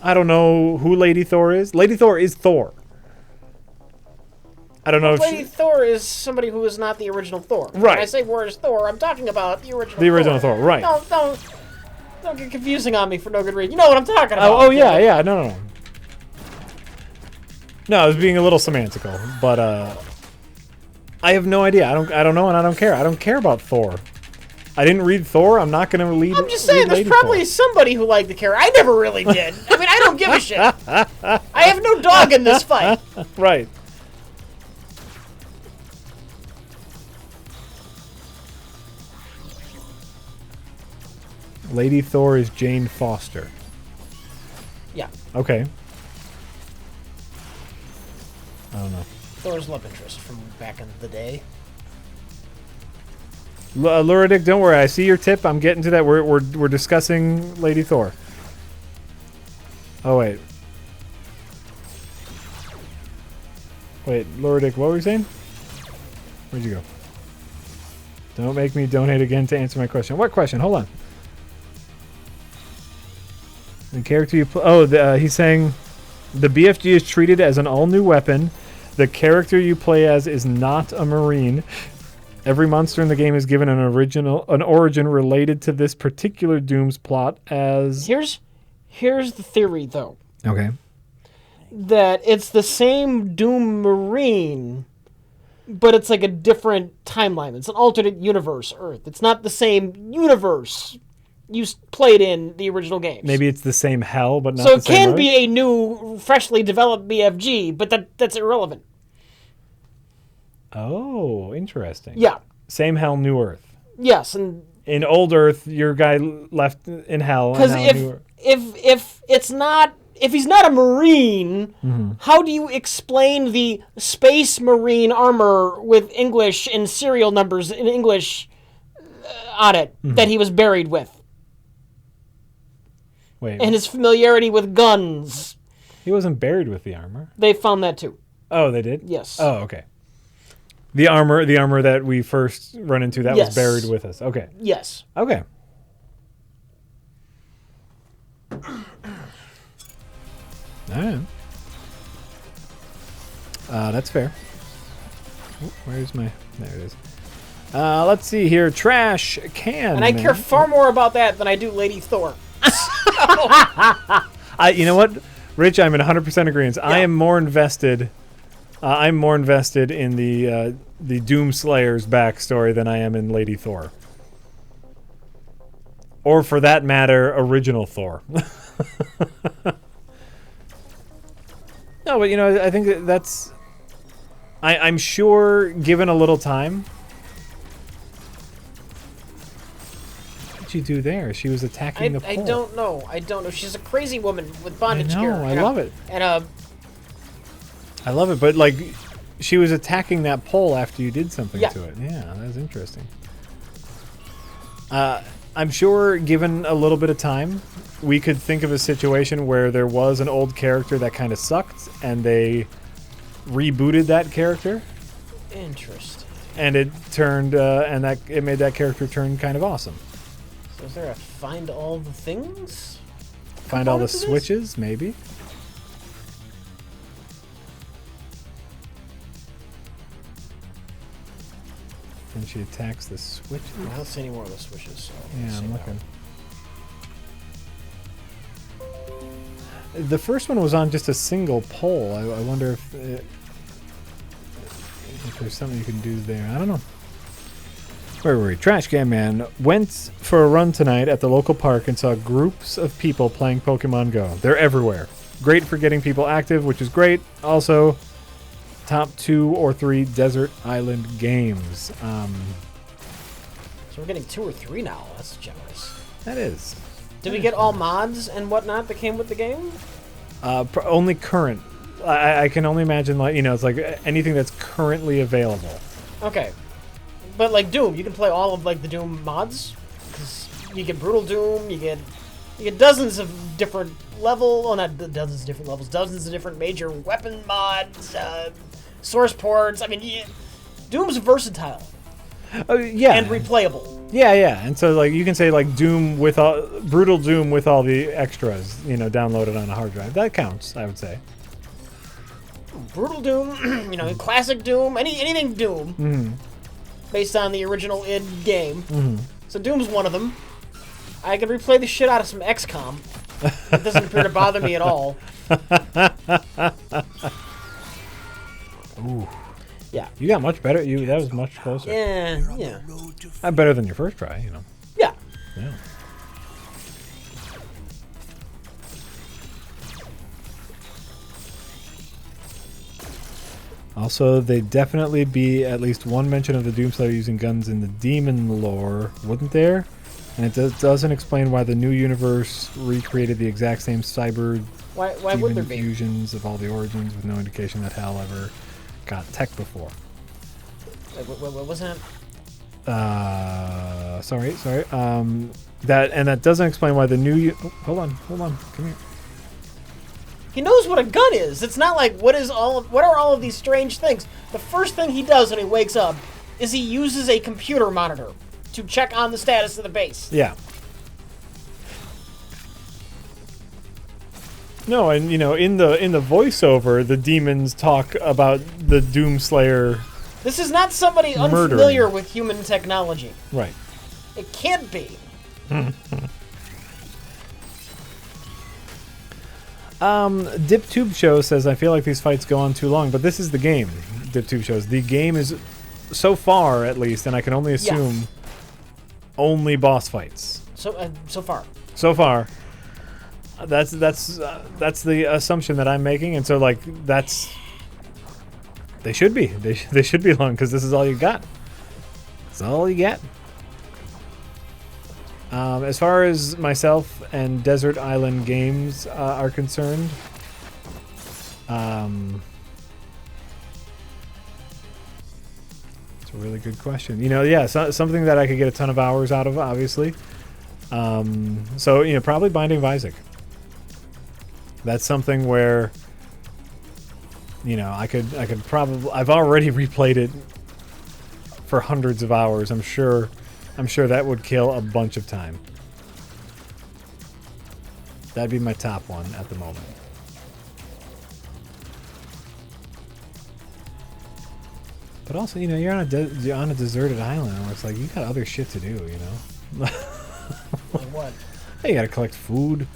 I don't know who Lady Thor is. Lady Thor is Thor. I don't know if Lady Thor is somebody who is not the original Thor. Right. When I say word is Thor, I'm talking about the original Thor. The original Thor, right. Don't get confusing on me for no good reason. You know what I'm talking about. Oh yeah. No. No, I was being a little semantical, but I have no idea. I don't know, and I don't care. I don't care about Thor. I didn't read Thor. I'm not going to read. I'm just saying, there's probably somebody who liked the character. I never really did. I mean, I don't give a shit. I have no dog in this fight. Right. Lady Thor is Jane Foster. Yeah. Okay. I don't know. Thor's love interest from back in the day. Luridic, don't worry. I see your tip. I'm getting to that. We're discussing Lady Thor. Oh, wait. Wait, Luridic, what were you saying? Where'd you go? Don't make me donate again to answer my question. What question? Hold on. The character you play... Oh, he's saying the BFG is treated as an all-new weapon. The character you play as is not a Marine. Every monster in the game is given an origin related to this particular Doom's plot as... Here's the theory, though. Okay. That it's the same Doom Marine, but it's like a different timeline. It's an alternate universe, Earth. It's not the same universe you played in the original games. Maybe it's the same hell, but not so the same it can Earth? be a new, freshly developed BFG, but that's irrelevant. Oh, interesting. Yeah. Same hell, new Earth. Yes, and in old Earth, your guy left in hell. Because if he's not a Marine, how do you explain the Space Marine armor with English and serial numbers in English on it that he was buried with? Wait. And his familiarity with guns. He wasn't buried with the armor. They found that too. Oh, they did? Yes. Oh, okay. The armor that we first run into, that was buried with us. Okay. Yes. Okay. All right. That's fair. Ooh, where's my... There it is. Let's see here. Trash can. And I care far more about that than I do Lady Thor. You know what, Rich? I'm in 100% agreement. Yeah. I am more invested... I'm more invested in the Doom Slayer's backstory than I am in Lady Thor. Or, for that matter, original Thor. No, but, I think that's... I'm sure, given a little time... What did you do there? She was attacking the pole. I don't know. She's a crazy woman with bondage gear. I love it. And I love it, but, she was attacking that pole after you did something to it. Yeah, that's interesting. I'm sure, given a little bit of time, we could think of a situation where there was an old character that kind of sucked, and they rebooted that character. Interesting. And it turned, it made that character turn kind of awesome. So is there a find all the things? Find all the switches, maybe. And she attacks the switches. I don't see any more of the switches. So yeah, I'm looking. The first one was on just a single pole. I wonder if there's something you can do there. I don't know. Where were we? Trash Can Man went for a run tonight at the local park and saw groups of people playing Pokemon Go. They're everywhere. Great for getting people active, which is great. Also, top 2 or 3 desert island games. So we're getting 2 or 3 now. That's generous. That is. Did we get all mods and whatnot that came with the game? Only current. I can only imagine, it's like anything that's currently available. Okay. But like Doom, you can play all of the Doom mods. Because you get Brutal Doom, you get dozens of different dozens of different levels, dozens of different major weapon mods, source ports. I mean, Doom's versatile. Yeah. And replayable. Yeah. And so you can say Doom with Brutal Doom with all the extras, downloaded on a hard drive. That counts, I would say. Brutal Doom, classic Doom, anything Doom, based on the original id game. So Doom's one of them. I can replay the shit out of some XCOM. It doesn't appear to bother me at all. Ooh. Yeah. You got much better. That was much closer. Yeah. Better than your first try, Yeah. Yeah. Also, they definitely be at least one mention of the Doomslayer using guns in the demon lore, wouldn't there? And it doesn't explain why the new universe recreated the exact same cyber why would there be fusions of all the origins with no indication that Hal ever got tech before. What was that? Sorry. That doesn't explain why the new... hold on, come here. He knows what a gun is. It's not like, what are all of these strange things? The first thing he does when he wakes up is he uses a computer monitor to check on the status of the base. Yeah. No, and in the voiceover, the demons talk about the Doomslayer. This is not somebody unfamiliar with human technology. Right. It can't be. DipTube Show says, I feel like these fights go on too long, but this is the game. DipTube shows the game is, so far at least, and I can only assume, only boss fights. So far. So far. That's the assumption that I'm making, and so like they should be long because this is all you got. That's all you get. As far as myself and Desert Island Games are concerned, it's a really good question. Something that I could get a ton of hours out of, obviously. So probably Binding of Isaac. That's something where I could probably... I've already replayed it for hundreds of hours. I'm sure that would kill a bunch of time. That'd be my top one at the moment. But also, you're on a deserted island, where it's like you got other shit to do, Like what? You gotta collect food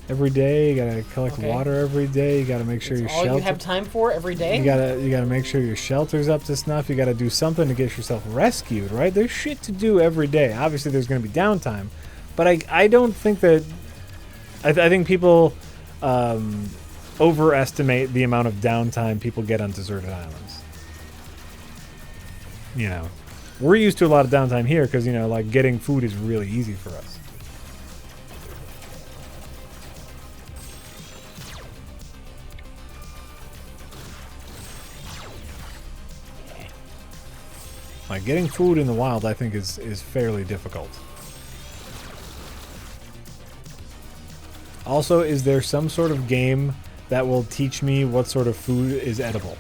every day. You gotta collect water every day. You gotta make sure your shelter. All you have time for every day. You gotta make sure your shelter's up to snuff. You gotta do something to get yourself rescued, right? There's shit to do every day. Obviously, there's gonna be downtime, but I don't think that. I think people overestimate the amount of downtime people get on deserted islands. We're used to a lot of downtime here because like getting food is really easy for us. Like getting food in the wild, I think is fairly difficult. Also, is there some sort of game that will teach me what sort of food is edible?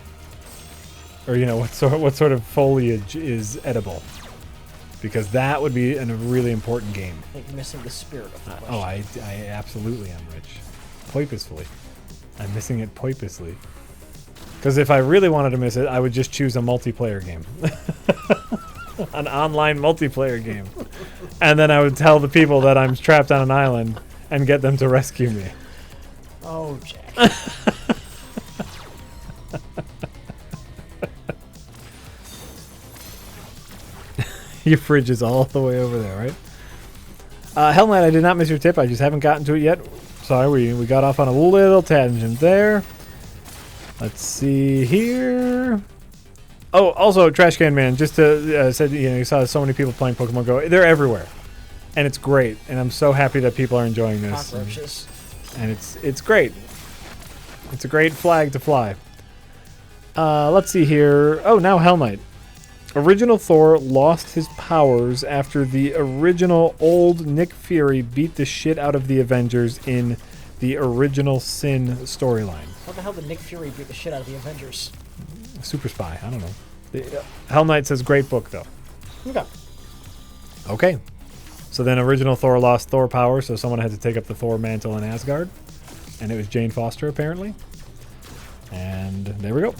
Or what sort of foliage is edible? Because that would be a really important game. I think you're missing the spirit of the question. Oh, I absolutely am, Rich. Poipusfully. I'm missing it poipusly. Because if I really wanted to miss it, I would just choose a multiplayer game. An online multiplayer game. And then I would tell the people that I'm trapped on an island and get them to rescue me. Oh, Jack. Your fridge is all the way over there, right? Hell Knight, I did not miss your tip. I just haven't gotten to it yet. Sorry, we got off on a little tangent there. Let's see here. Oh, also, Trash Can Man, just to said you saw so many people playing Pokemon Go. They're everywhere, and it's great. And I'm so happy that people are enjoying this. Cockroaches. And it's great. It's a great flag to fly. Let's see here. Oh, now Hell Knight. Original Thor lost his powers after the original old Nick Fury beat the shit out of the Avengers in the original Sin storyline. How the hell did Nick Fury beat the shit out of the Avengers? Super spy. I don't know. Hell Knight says great book, though. Okay. So then original Thor lost Thor power, so someone had to take up the Thor mantle in Asgard. And it was Jane Foster, apparently. And there we go.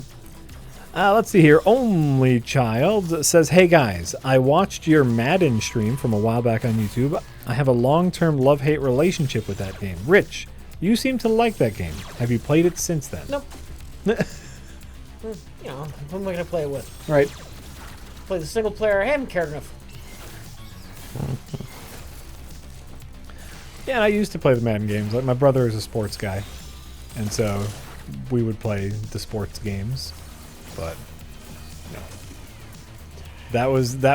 Let's see here. Only Child says, hey guys, I watched your Madden stream from a while back on YouTube. I have a long-term love-hate relationship with that game. Rich, you seem to like that game. Have you played it since then? Nope. Who am I going to play it with? Right. Play the single player. I haven't cared enough. Yeah, I used to play the Madden games. Like my brother is a sports guy, and so we would play the sports games. But no, that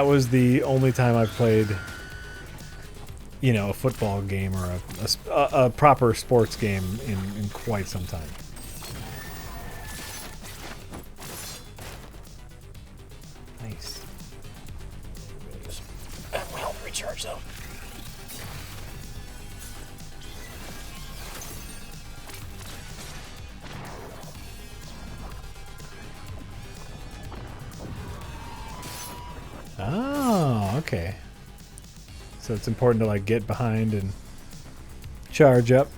was the only time I played, a football game or a proper sports game in quite some time. Nice. That will help recharge though. Oh, okay. So it's important to like get behind and charge up.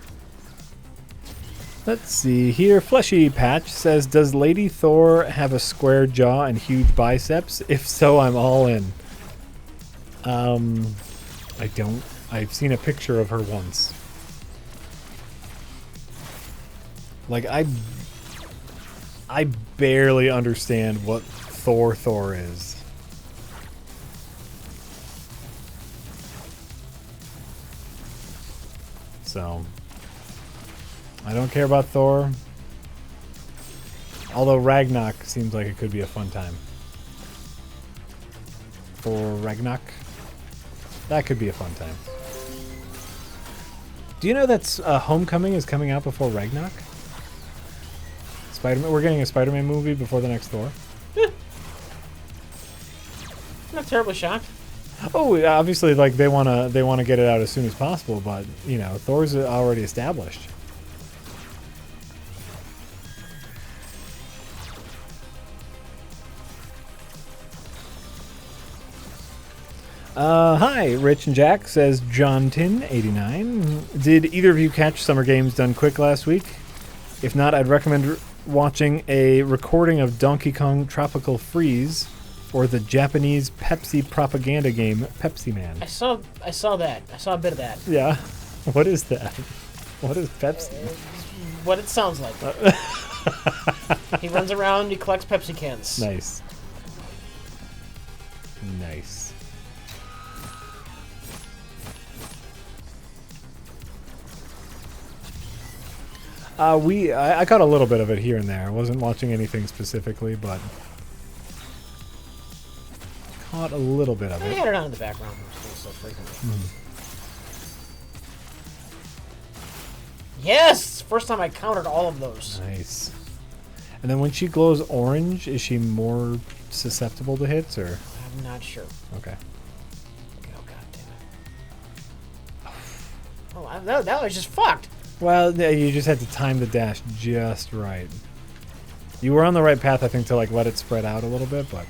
Let's see here. Fleshy Patch says, "Does Lady Thor have a square jaw and huge biceps? If so, I'm all in." I don't. I've seen a picture of her once. Like I barely understand what Thor is. So I don't care about Thor. Although Ragnarok seems like it could be a fun time. For Ragnarok, that could be a fun time. Do you know that Homecoming is coming out before Ragnarok? Spider-Man. We're getting a Spider-Man movie before the next Thor. I'm not terribly shocked. Oh, obviously, like they wanna get it out as soon as possible, but you know, Thor's already established. Hi, Rich and Jack, says John Tin 89. Did either of you catch Summer Games Done Quick last week? If not, I'd recommend watching a recording of Donkey Kong Tropical Freeze or the Japanese Pepsi propaganda game Pepsi Man. I saw that. I saw a bit of that. Yeah. What is that? What is Pepsi? What it sounds like. He runs around, he collects Pepsi cans. Nice. Nice. I caught a little bit of it here and there. I wasn't watching anything specifically, but caught a little bit of I it. had it on in the background so frequently. Yes! First time I counted all of those. Nice. And then when she glows orange, is she more susceptible to hits, or? I'm not sure. Okay. Oh, god damn it. Oh, that was just fucked. Well, yeah, you just had to time the dash just right. You were on the right path, I think, to like let it spread out a little bit, but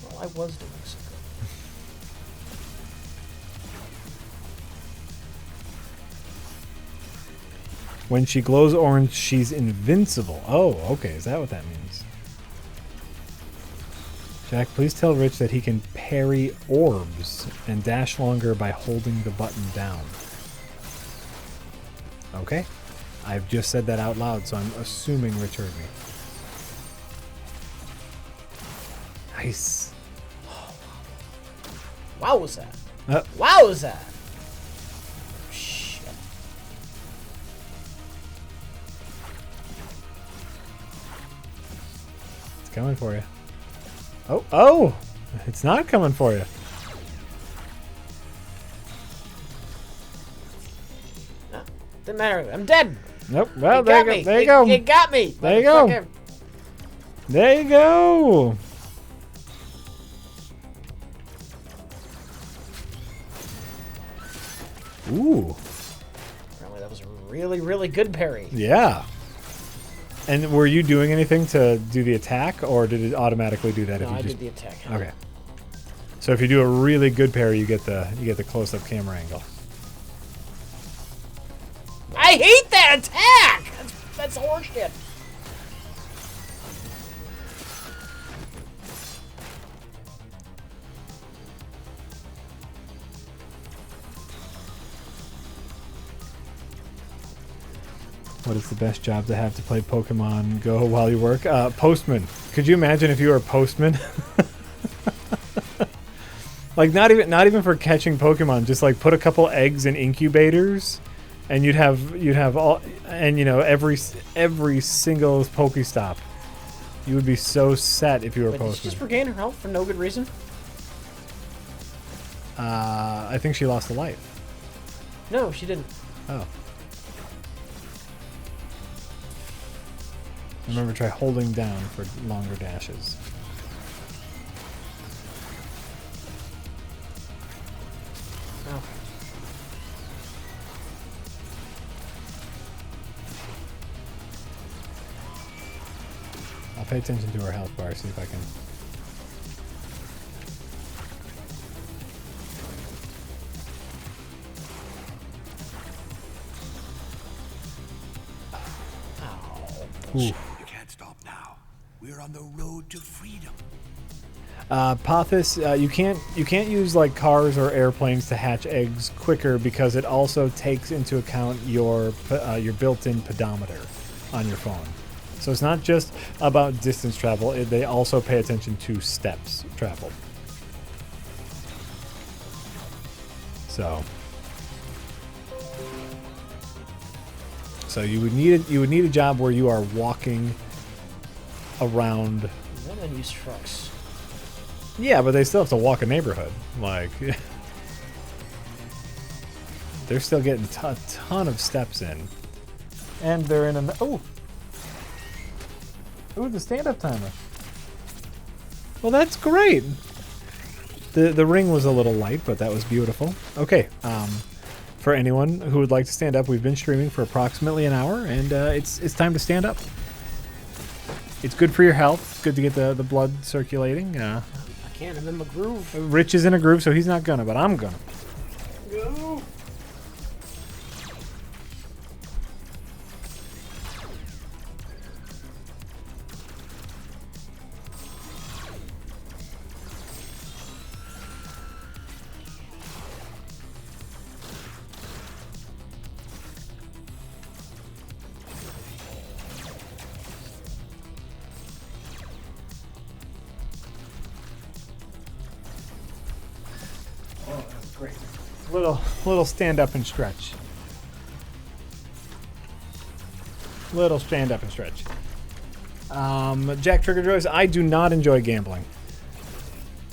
well, I was doing so good. when she glows orange, she's invincible. Oh, okay. Is that what that means? Jack, please tell Rich that he can parry orbs and dash longer by holding the button down. Okay. I've just said that out loud, so I'm assuming Rich heard me. Nice. Wow, was that? Wow, was that? Shit. It's coming for you. Oh! It's not coming for you. No, didn't matter. I'm dead. Nope. Well, there you go. There you go. It got me. There you go. There you go. Ooh. Apparently that was a really, really good parry. Yeah. And were you doing anything to do the attack, or did it automatically do that? No, if you I just... did the attack. Okay. So if you do a really good parry, you get the close-up camera angle. I hate that attack. That's horseshit. What is the best job to have to play Pokemon Go while you work? Postman. Could you imagine if you were a postman? Like not even for catching Pokemon, just like put a couple eggs in incubators, and you'd have all, and you know, every single Pokestop. You would be so set if you were a Wait, did she postman. just regain her health for no good reason? I think she lost a life. No, she didn't. Oh. Remember, try holding down for longer dashes. Oh. I'll pay attention to her health bar, see if I can... Ooh. You can't stop now. We're on the road to freedom. Pothis, you can't use like cars or airplanes to hatch eggs quicker because it also takes into account your built-in pedometer on your phone. So it's not just about distance travel; they also pay attention to steps traveled. So you would need a job where you are walking around. Women use trucks. Yeah, but they still have to walk a neighborhood. Like they're still getting a ton of steps in, and they're in an the stand-up timer. Well, that's great. The ring was a little light, but that was beautiful. Okay. For anyone who would like to stand up, we've been streaming for approximately an hour, and it's time to stand up. It's good for your health. It's good to get the blood circulating. I can't. I'm in my groove. Rich is in a groove, so he's not gonna, but I'm gonna. Go. Little stand up and stretch. Little stand up and stretch. Jack Trigger Joyce, I do not enjoy gambling.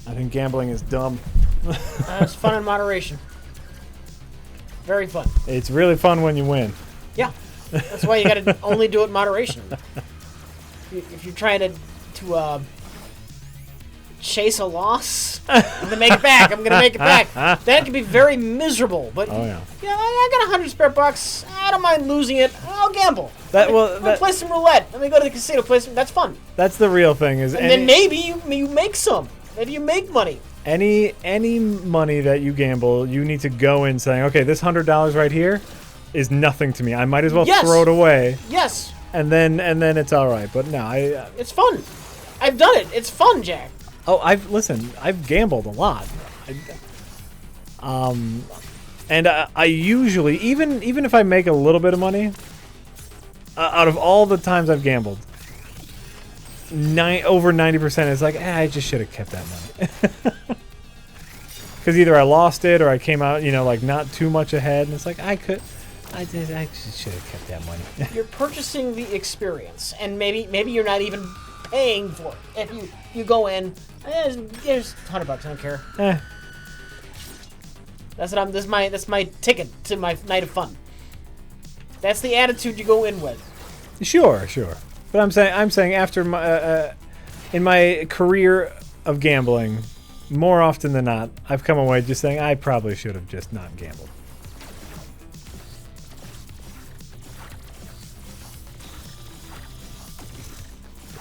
I think gambling is dumb. It's fun in moderation. Very fun. It's really fun when you win. Yeah, that's why you got to only do it in moderation. If you're trying to chase a loss, I'm gonna make it back. That can be very miserable. But yeah, I got 100 spare bucks. I don't mind losing it. I'll gamble. Let me play some roulette. Let me go to the casino. Play some. That's fun. That's the real thing. And then maybe you make some. Maybe you make money. Any money that you gamble, you need to go in saying, okay, this $100 right here is nothing to me. I might as well throw it away. Yes. And then it's all right. But no, it's fun. I've done it. It's fun, Jack. Oh, I've gambled a lot. And I usually, even if I make a little bit of money, out of all the times I've gambled, over 90% is like, I just should have kept that money. Because either I lost it or I came out, like not too much ahead, and it's like I just should have kept that money. You're purchasing the experience, and maybe you're not even paying for it. If you go in, there's $100. I don't care. That's my ticket to my night of fun. That's the attitude you go in with. Sure. But I'm saying after my in my career of gambling, more often than not, I've come away just saying I probably should have just not gambled.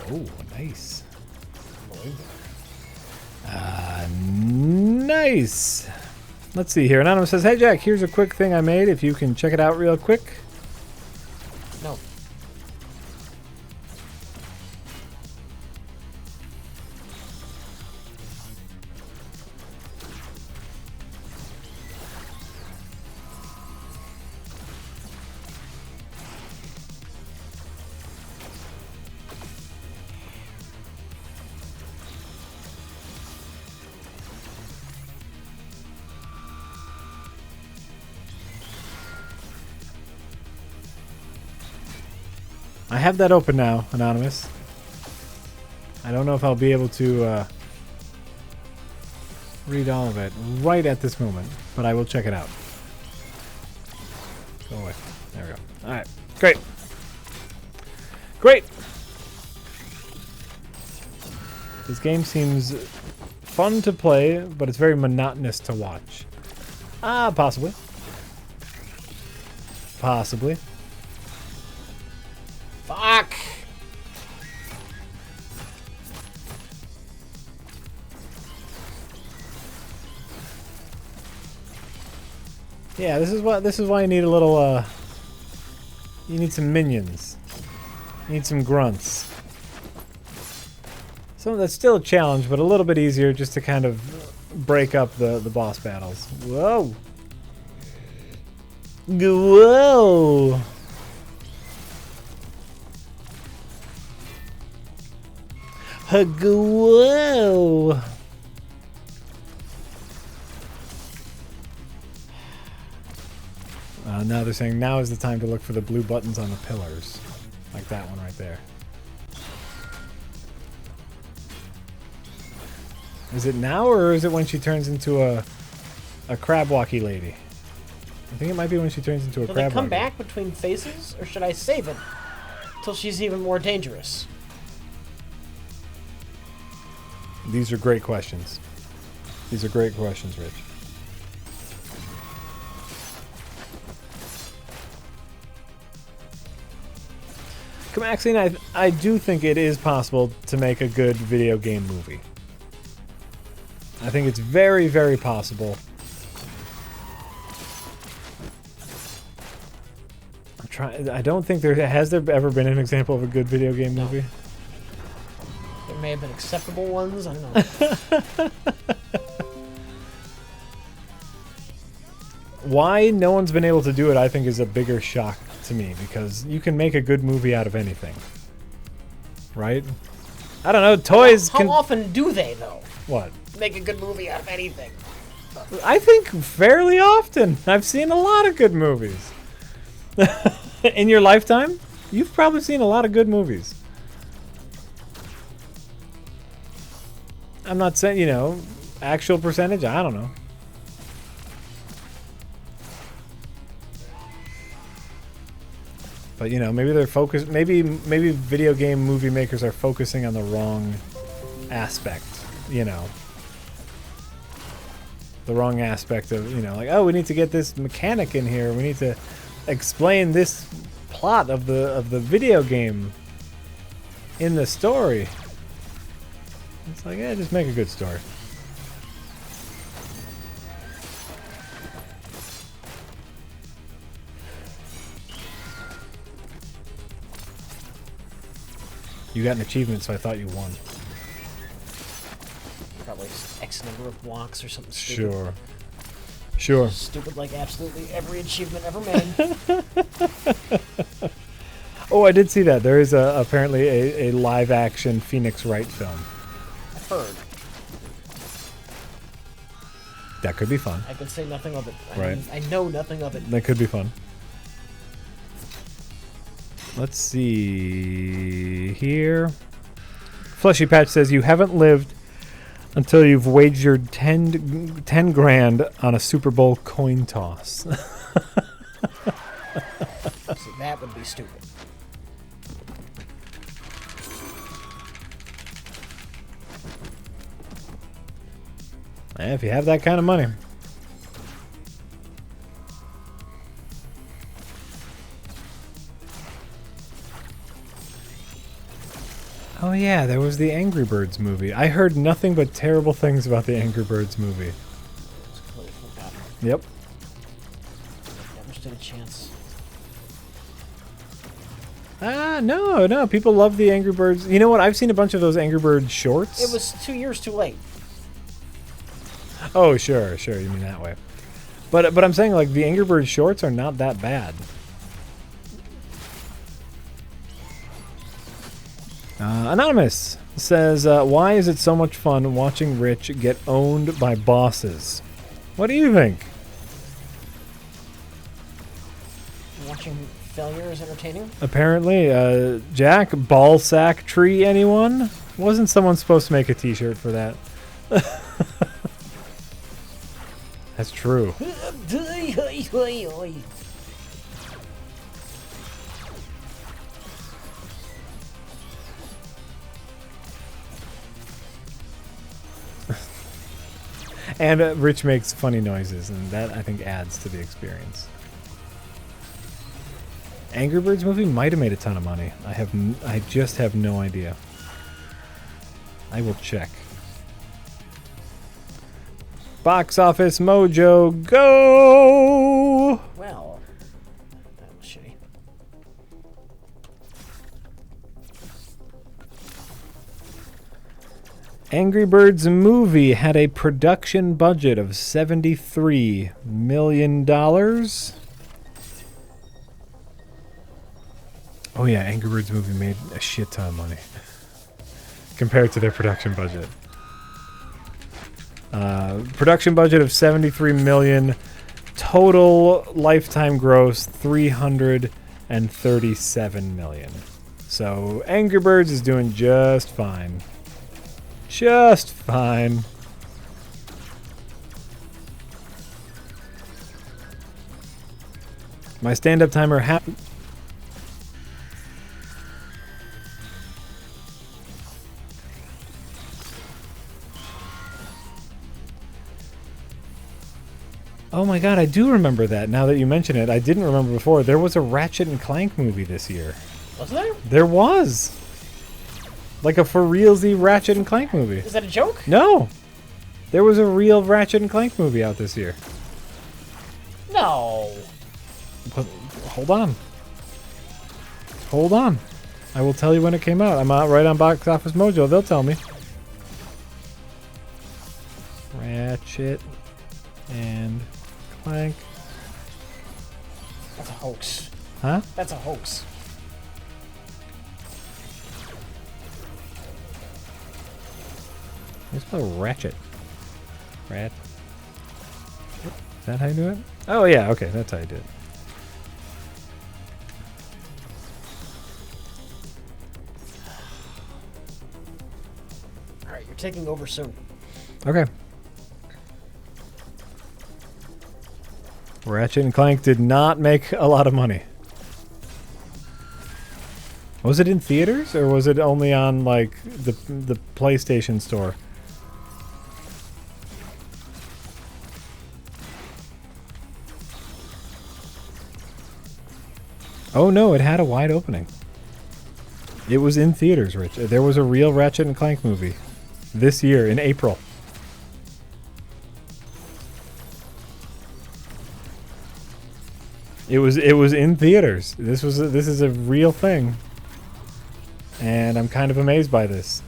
Oh, nice. Nice. Let's see here. Anonymous says, hey, Jack, here's a quick thing I made. If you can check it out real quick. No. I have that open now, Anonymous. I don't know if I'll be able to read all of it right at this moment, but I will check it out. Go away. There we go. All right. Great. Great. This game seems fun to play, but it's very monotonous to watch. Possibly. Possibly. Fuck. Yeah, this is why you need a little you need some minions. You need some grunts. So that's still a challenge, but a little bit easier just to kind of break up the boss battles. Whoa. Whoa. Whoa. Now they're saying now is the time to look for the blue buttons on the pillars. Like that one right there. Is it now or is it when she turns into a crab walkie lady? I think it might be when she turns into a crab walkie. Will they come back between phases, or should I save it till she's even more dangerous? These are great questions. These are great questions, Rich. Maxine, I do think it is possible to make a good video game movie. I think it's very, very possible. I'm trying. I don't think has there ever been an example of a good video game movie. There may have been acceptable ones. I don't know. Why no one's been able to do it, I think, is a bigger shock to me, because you can make a good movie out of anything, right? I don't know. Toys. How often do they, though? What? Make a good movie out of anything. I think fairly often. I've seen a lot of good movies. In your lifetime, you've probably seen a lot of good movies. I'm not saying, actual percentage, I don't know. But maybe they're focused. Maybe video game movie makers are focusing on the wrong aspect. The wrong aspect of like, oh, we need to get this mechanic in here. We need to explain this plot of the video game in the story. It's like, yeah, just make a good story. You got an achievement, so I thought you won. Probably X number of blocks or something stupid. Sure. Stupid like absolutely every achievement ever made. Oh, I did see that. There is apparently a live-action Phoenix Wright film. I've heard. That could be fun. I could say nothing of it. Right. I know nothing of it. That could be fun. Let's see here. Fleshy Patch says you haven't lived until you've wagered 10 grand on a Super Bowl coin toss. See, that would be stupid. If you have that kind of money. Oh yeah, there was the Angry Birds movie. I heard nothing but terrible things about the Angry Birds movie. It's completely forgotten. Yep. Never stood a chance. No. People love the Angry Birds. You know what? I've seen a bunch of those Angry Birds shorts. It was 2 years too late. Oh, sure. You mean that way. But I'm saying, like, the Angry Birds shorts are not that bad. Anonymous says, why is it so much fun watching Rich get owned by bosses? What do you think? Watching failure is entertaining? Apparently, Jack, ballsack tree, anyone? Wasn't someone supposed to make a t-shirt for that? That's true. And Rich makes funny noises, and that, I think, adds to the experience. Angry Birds movie might have made a ton of money. I just have no idea. I will check. Box Office Mojo, go! Well, that was shitty. Angry Birds movie had a production budget of $73 million. Oh yeah, Angry Birds movie made a shit ton of money compared to their production budget. Production budget of $73 million. Total lifetime gross $337 million. So Angry Birds is doing just fine. Just fine. My stand-up timer Oh my god, I do remember that now that you mention it. I didn't remember before. There was a Ratchet and Clank movie this year. Was there? There was. Like a for realsy Ratchet and Clank movie. Is that a joke? No. There was a real Ratchet and Clank movie out this year. No. But, hold on. Hold on. I will tell you when it came out. I'm out right on Box Office Mojo. They'll tell me. Ratchet and Clank. That's a hoax. Huh? That's a hoax. It's called Ratchet. Rat. Is that how you do it? Oh yeah, okay, that's how you do it. Alright, you're taking over soon. Okay. Ratchet and Clank did not make a lot of money. Was it in theaters or was it only on like the PlayStation store? Oh no, it had a wide opening. It was in theaters, Rich. There was a real Ratchet and Clank movie this year in April. It was in theaters. This is a real thing. And I'm kind of amazed by this.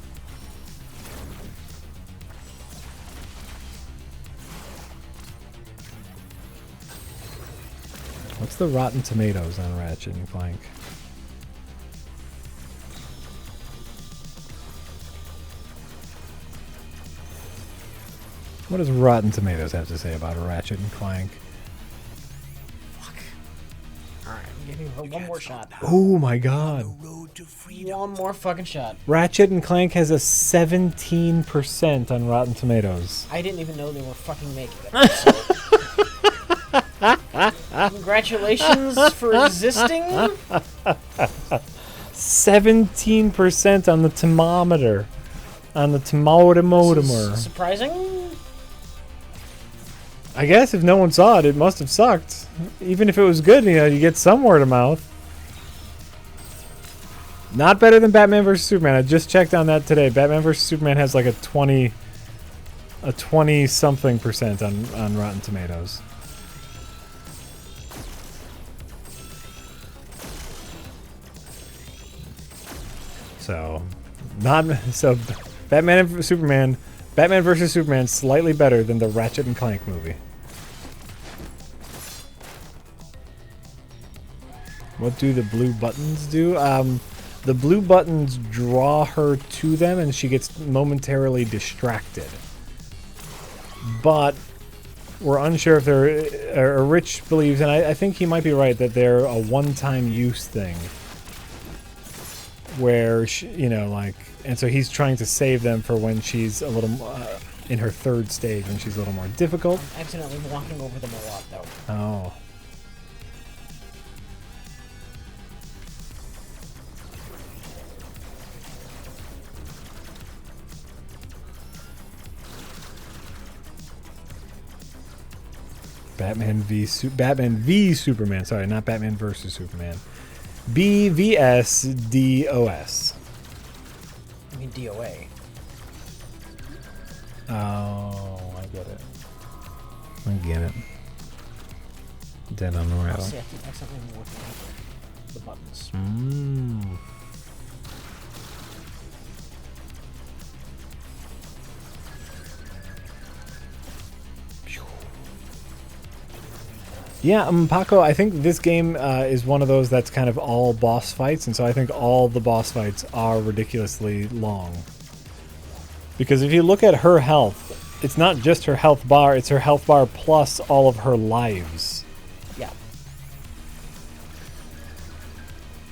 What's the Rotten Tomatoes on Ratchet and Clank? What does Rotten Tomatoes have to say about Ratchet and Clank? Alright, I'm giving her one more shot. Oh my god. One more fucking shot. Ratchet and Clank has a 17% on Rotten Tomatoes. I didn't even know they were fucking making it. So. Congratulations for existing. 17% on the thermometer. On the thermometer. Surprising? I guess if no one saw it, it must have sucked. Even if it was good, you know, you get some word of mouth. Not better than Batman vs. Superman. I just checked on that today. Batman vs. Superman has like a 20-something% on Rotten Tomatoes. So, Batman vs. Superman slightly better than the Ratchet and Clank movie. What do the blue buttons do? The blue buttons draw her to them and she gets momentarily distracted. But we're unsure if they're, Rich believes, and I think he might be right, that they're a one-time use thing. Where, and so he's trying to save them for when she's a little, in her third stage, when she's a little more difficult. I'm accidentally walking over them a lot, though. Oh. Batman v Superman. Sorry, not Batman versus Superman. BVS DOS. I mean DOA. Oh, I get it. I get it. Dead on arrival. See, I keep accidentally working over the buttons. Yeah, Paco, I think this game is one of those that's kind of all boss fights, and so I think all the boss fights are ridiculously long. Because if you look at her health, it's not just her health bar, it's her health bar plus all of her lives. Yeah.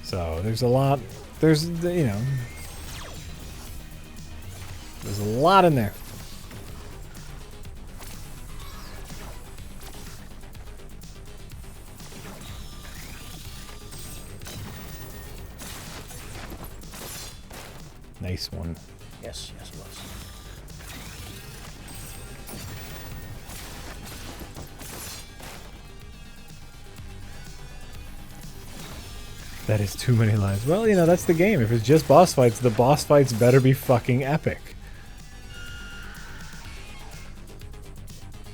So there's a lot, there's a lot in there. Nice one. Yes, it was. That is too many lives. Well, that's the game. If it's just boss fights, the boss fights better be fucking epic.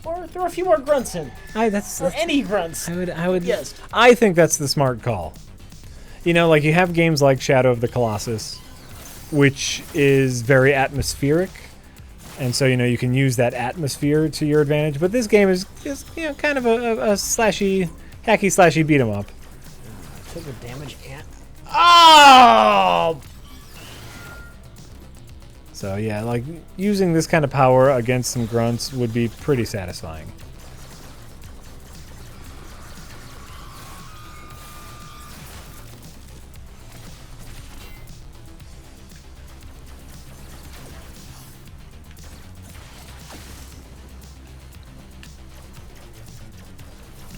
Or throw a few more grunts in. Or any grunts. I would. Yes. I think that's the smart call. Like you have games like Shadow of the Colossus, which is very atmospheric, and so you can use that atmosphere to your advantage. But this game is just kind of a hacky slashy beat 'em up. Took the damage and oh! So yeah, like using this kind of power against some grunts would be pretty satisfying.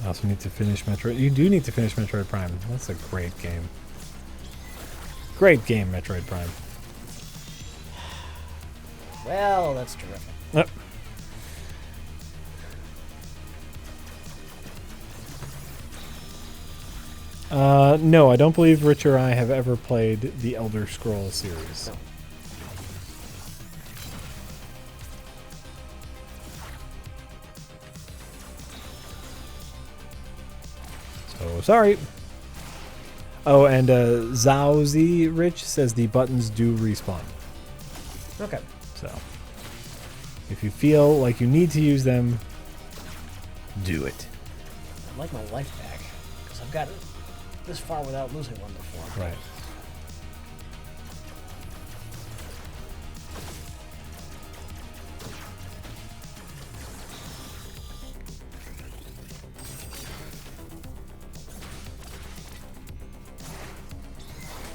I also need to finish Metroid. You do need to finish Metroid Prime. That's a great game. Great game, Metroid Prime. Well, that's terrific. Yep. No, I don't believe Rich or I have ever played the Elder Scrolls series. No. So sorry. Oh, and Zowzy Rich says the buttons do respawn. Okay. So if you feel like you need to use them, do it. I'd like my life back, because I've gotten this far without losing one before. Right.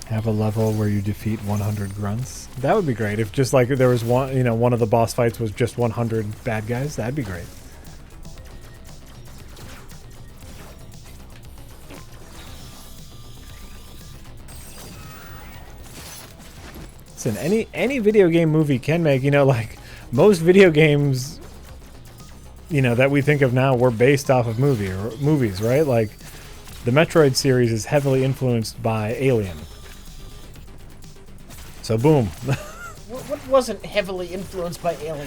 Have a level where you defeat 100 grunts. That would be great. If just like there was one of the boss fights was just 100 bad guys, that'd be great. Listen, any video game movie can make, like most video games, that we think of now were based off of movies, right? Like the Metroid series is heavily influenced by Alien. So boom. What wasn't heavily influenced by Alien?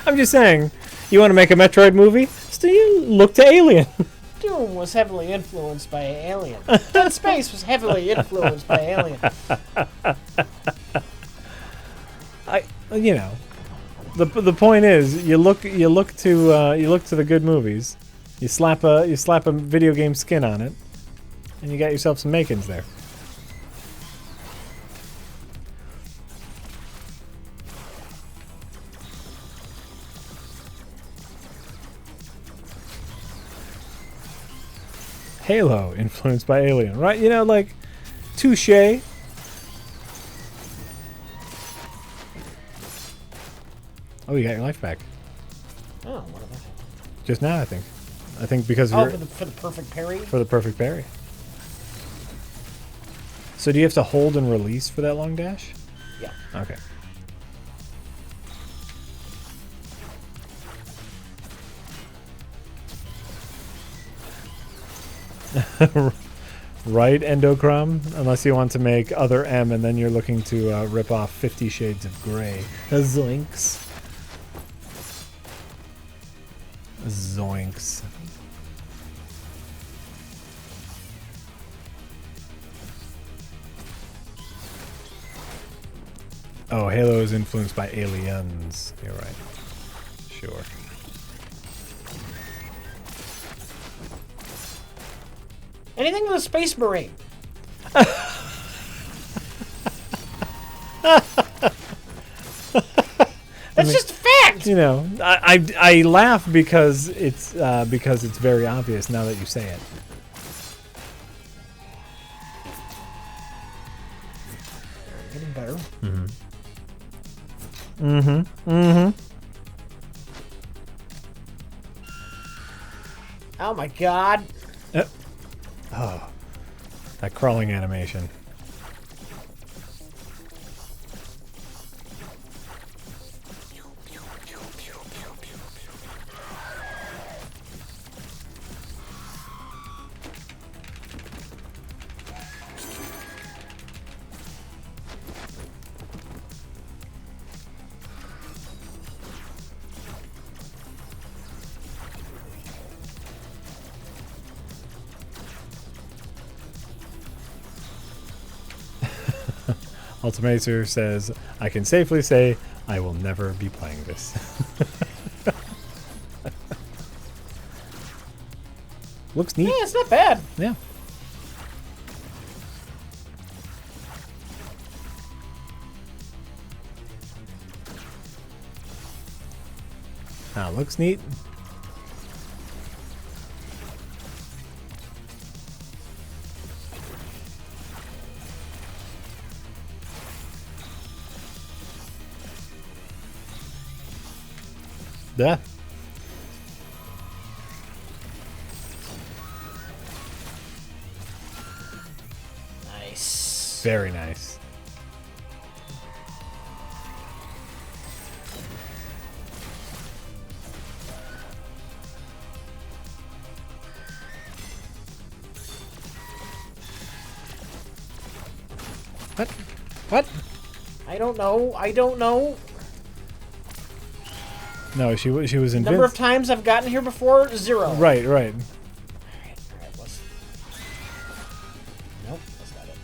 I'm just saying, you want to make a Metroid movie? So you look to Alien. Doom was heavily influenced by Alien. Dead Space was heavily influenced by Alien. The point is, you look to the good movies. You slap a video game skin on it, and you got yourself some makings there. Halo influenced by Alien, right? Like touche. Oh, you got your life back. Oh, what about that? Just now, I think because for the perfect parry. For the perfect parry. So do you have to hold and release for that long dash? Yeah. Okay. Right, Endochrome? Unless you want to make other M and then you're looking to rip off 50 Shades of Grey. Zoinks. Zoinks. Oh, Halo is influenced by aliens. You're right. Sure. Anything with a Space Marine. That's just a fact. You know, I laugh because it's very obvious now that you say it. Getting better. Oh my god. Oh, that crawling animation. Ultimator says, I can safely say I will never be playing this. Looks neat. Yeah, it's not bad. Yeah. Looks neat. Yeah. Nice. Very nice. What? What? I don't know. I don't know. No, she was invincible. Number of times I've gotten here before, 0. Right. Alright, let's... Nope, that's not it.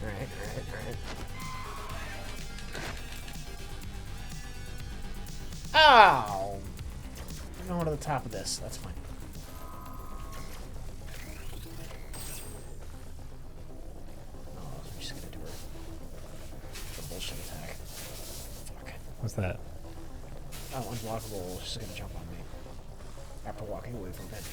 Alright. Ow! I'm going to the top of this. That's fine. What's that? Oh, unblockable. She's gonna jump on me after walking away from it.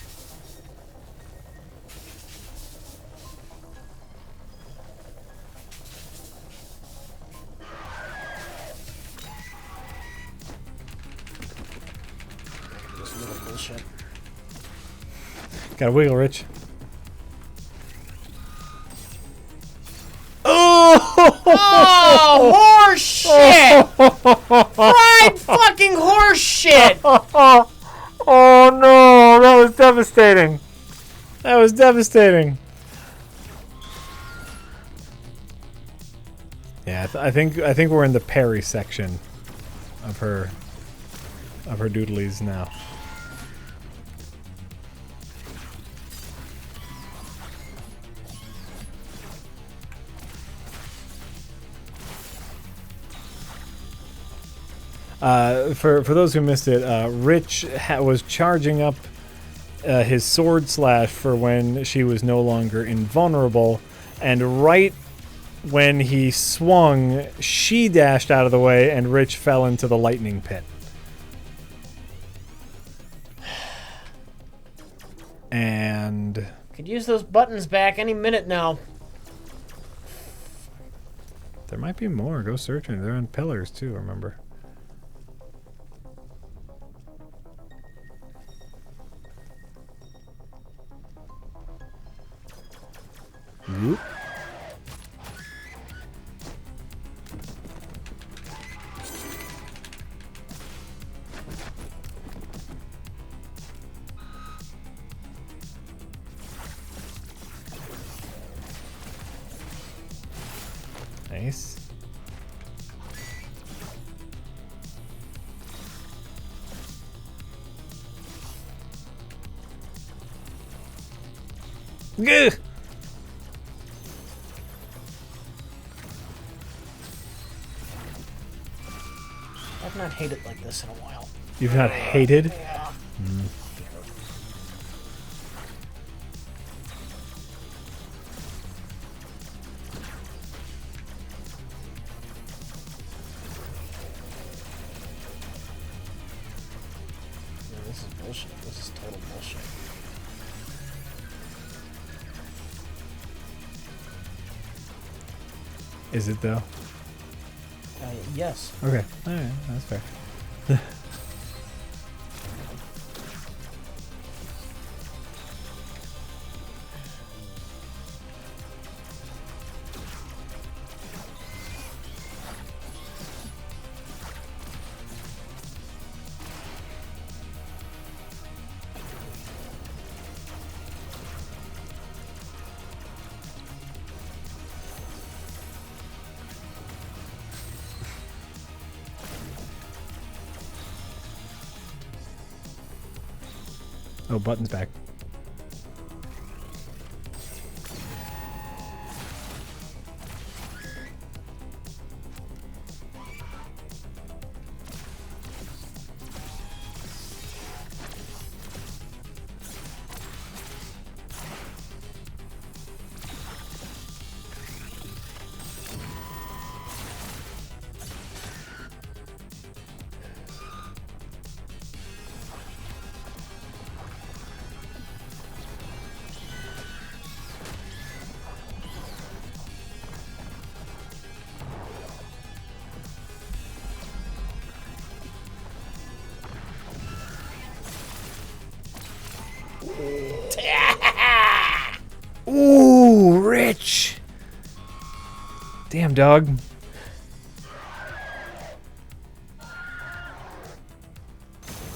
This little bullshit. Gotta wiggle, Rich. Oh, horse shit! Fried fucking horse shit! Oh no, that was devastating. That was devastating. Yeah, I think we're in the Perry section of her doodlies now. For those who missed it, Rich was charging up his sword slash for when she was no longer invulnerable, and right when he swung, she dashed out of the way, and Rich fell into the lightning pit. And... Could use those buttons back any minute now. There might be more. Go searching. They're on pillars, too, remember? Whoop. Nice. Gah! I've not hated like this in a while. You've not hated? Yeah. This is bullshit. This is total bullshit. Is it though? Yes. Okay. All right. That's fair. Oh, button's back. Ooh, rich. Damn, dog.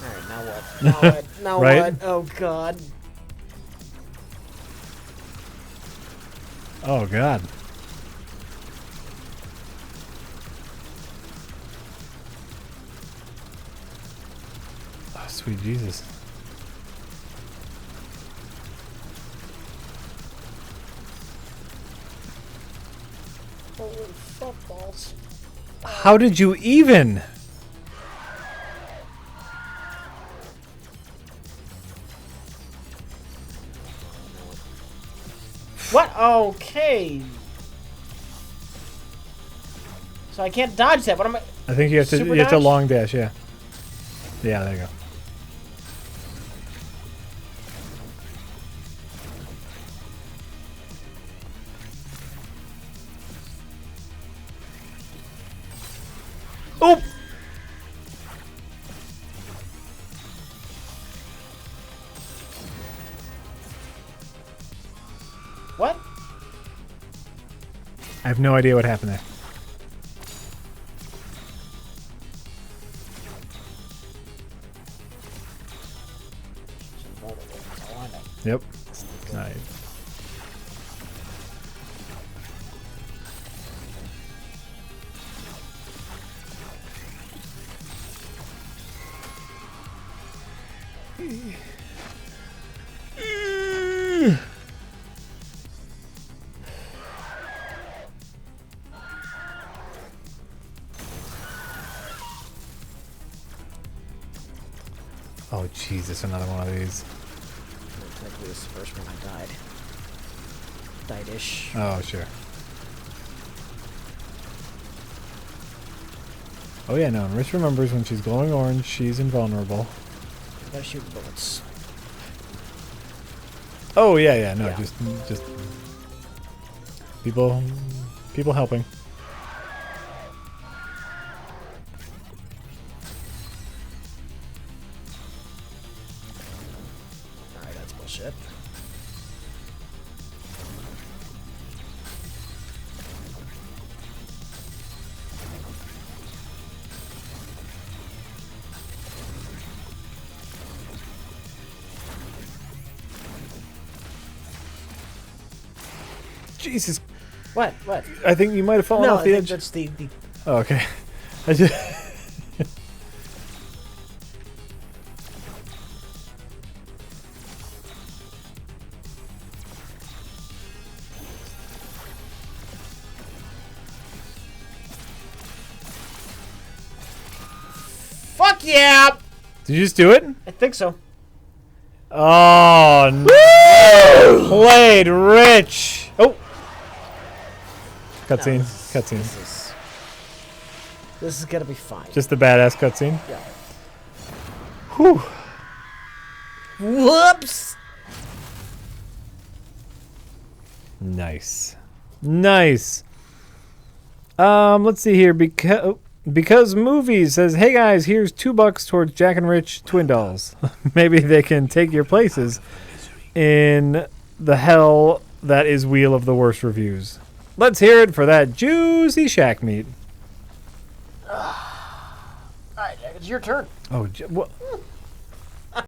Alright, now what? Now what? Now Right? what? Oh god. Oh, God. Oh, sweet Jesus. Holy fuck balls. How did you even? What? Okay. So I can't dodge that. What am I? I think you have to. Super You have to dash? long dash. Yeah. Yeah. There you go. Oop! What? I have no idea what happened there. Yep. Nice. Oh Jesus! Another one of these. Technically, this is the first one I died. Died-ish. Oh sure. Oh yeah, no. And Rich remembers when she's glowing orange, she's invulnerable. Gotta shoot bullets. Oh yeah, yeah. No, Yeah. just people helping. Alright, that's bullshit. Jesus. What? I think you might have fallen off the edge. That's the. Oh, okay. I just. Fuck yeah! Did you just do it? I think so. Oh, no. Played rich. Oh. Cutscene. Cutscene. This is gonna be fine. Just the badass cutscene? Yeah. Whew. Whoops! Nice. Let's see here. Because Movies says, hey guys, here's $2 towards Jack and Rich Twin Dolls. Maybe they can take your places in the hell that is Wheel of the Worst Reviews. Let's hear it for that juicy shack meat. Alright, it's your turn. Oh,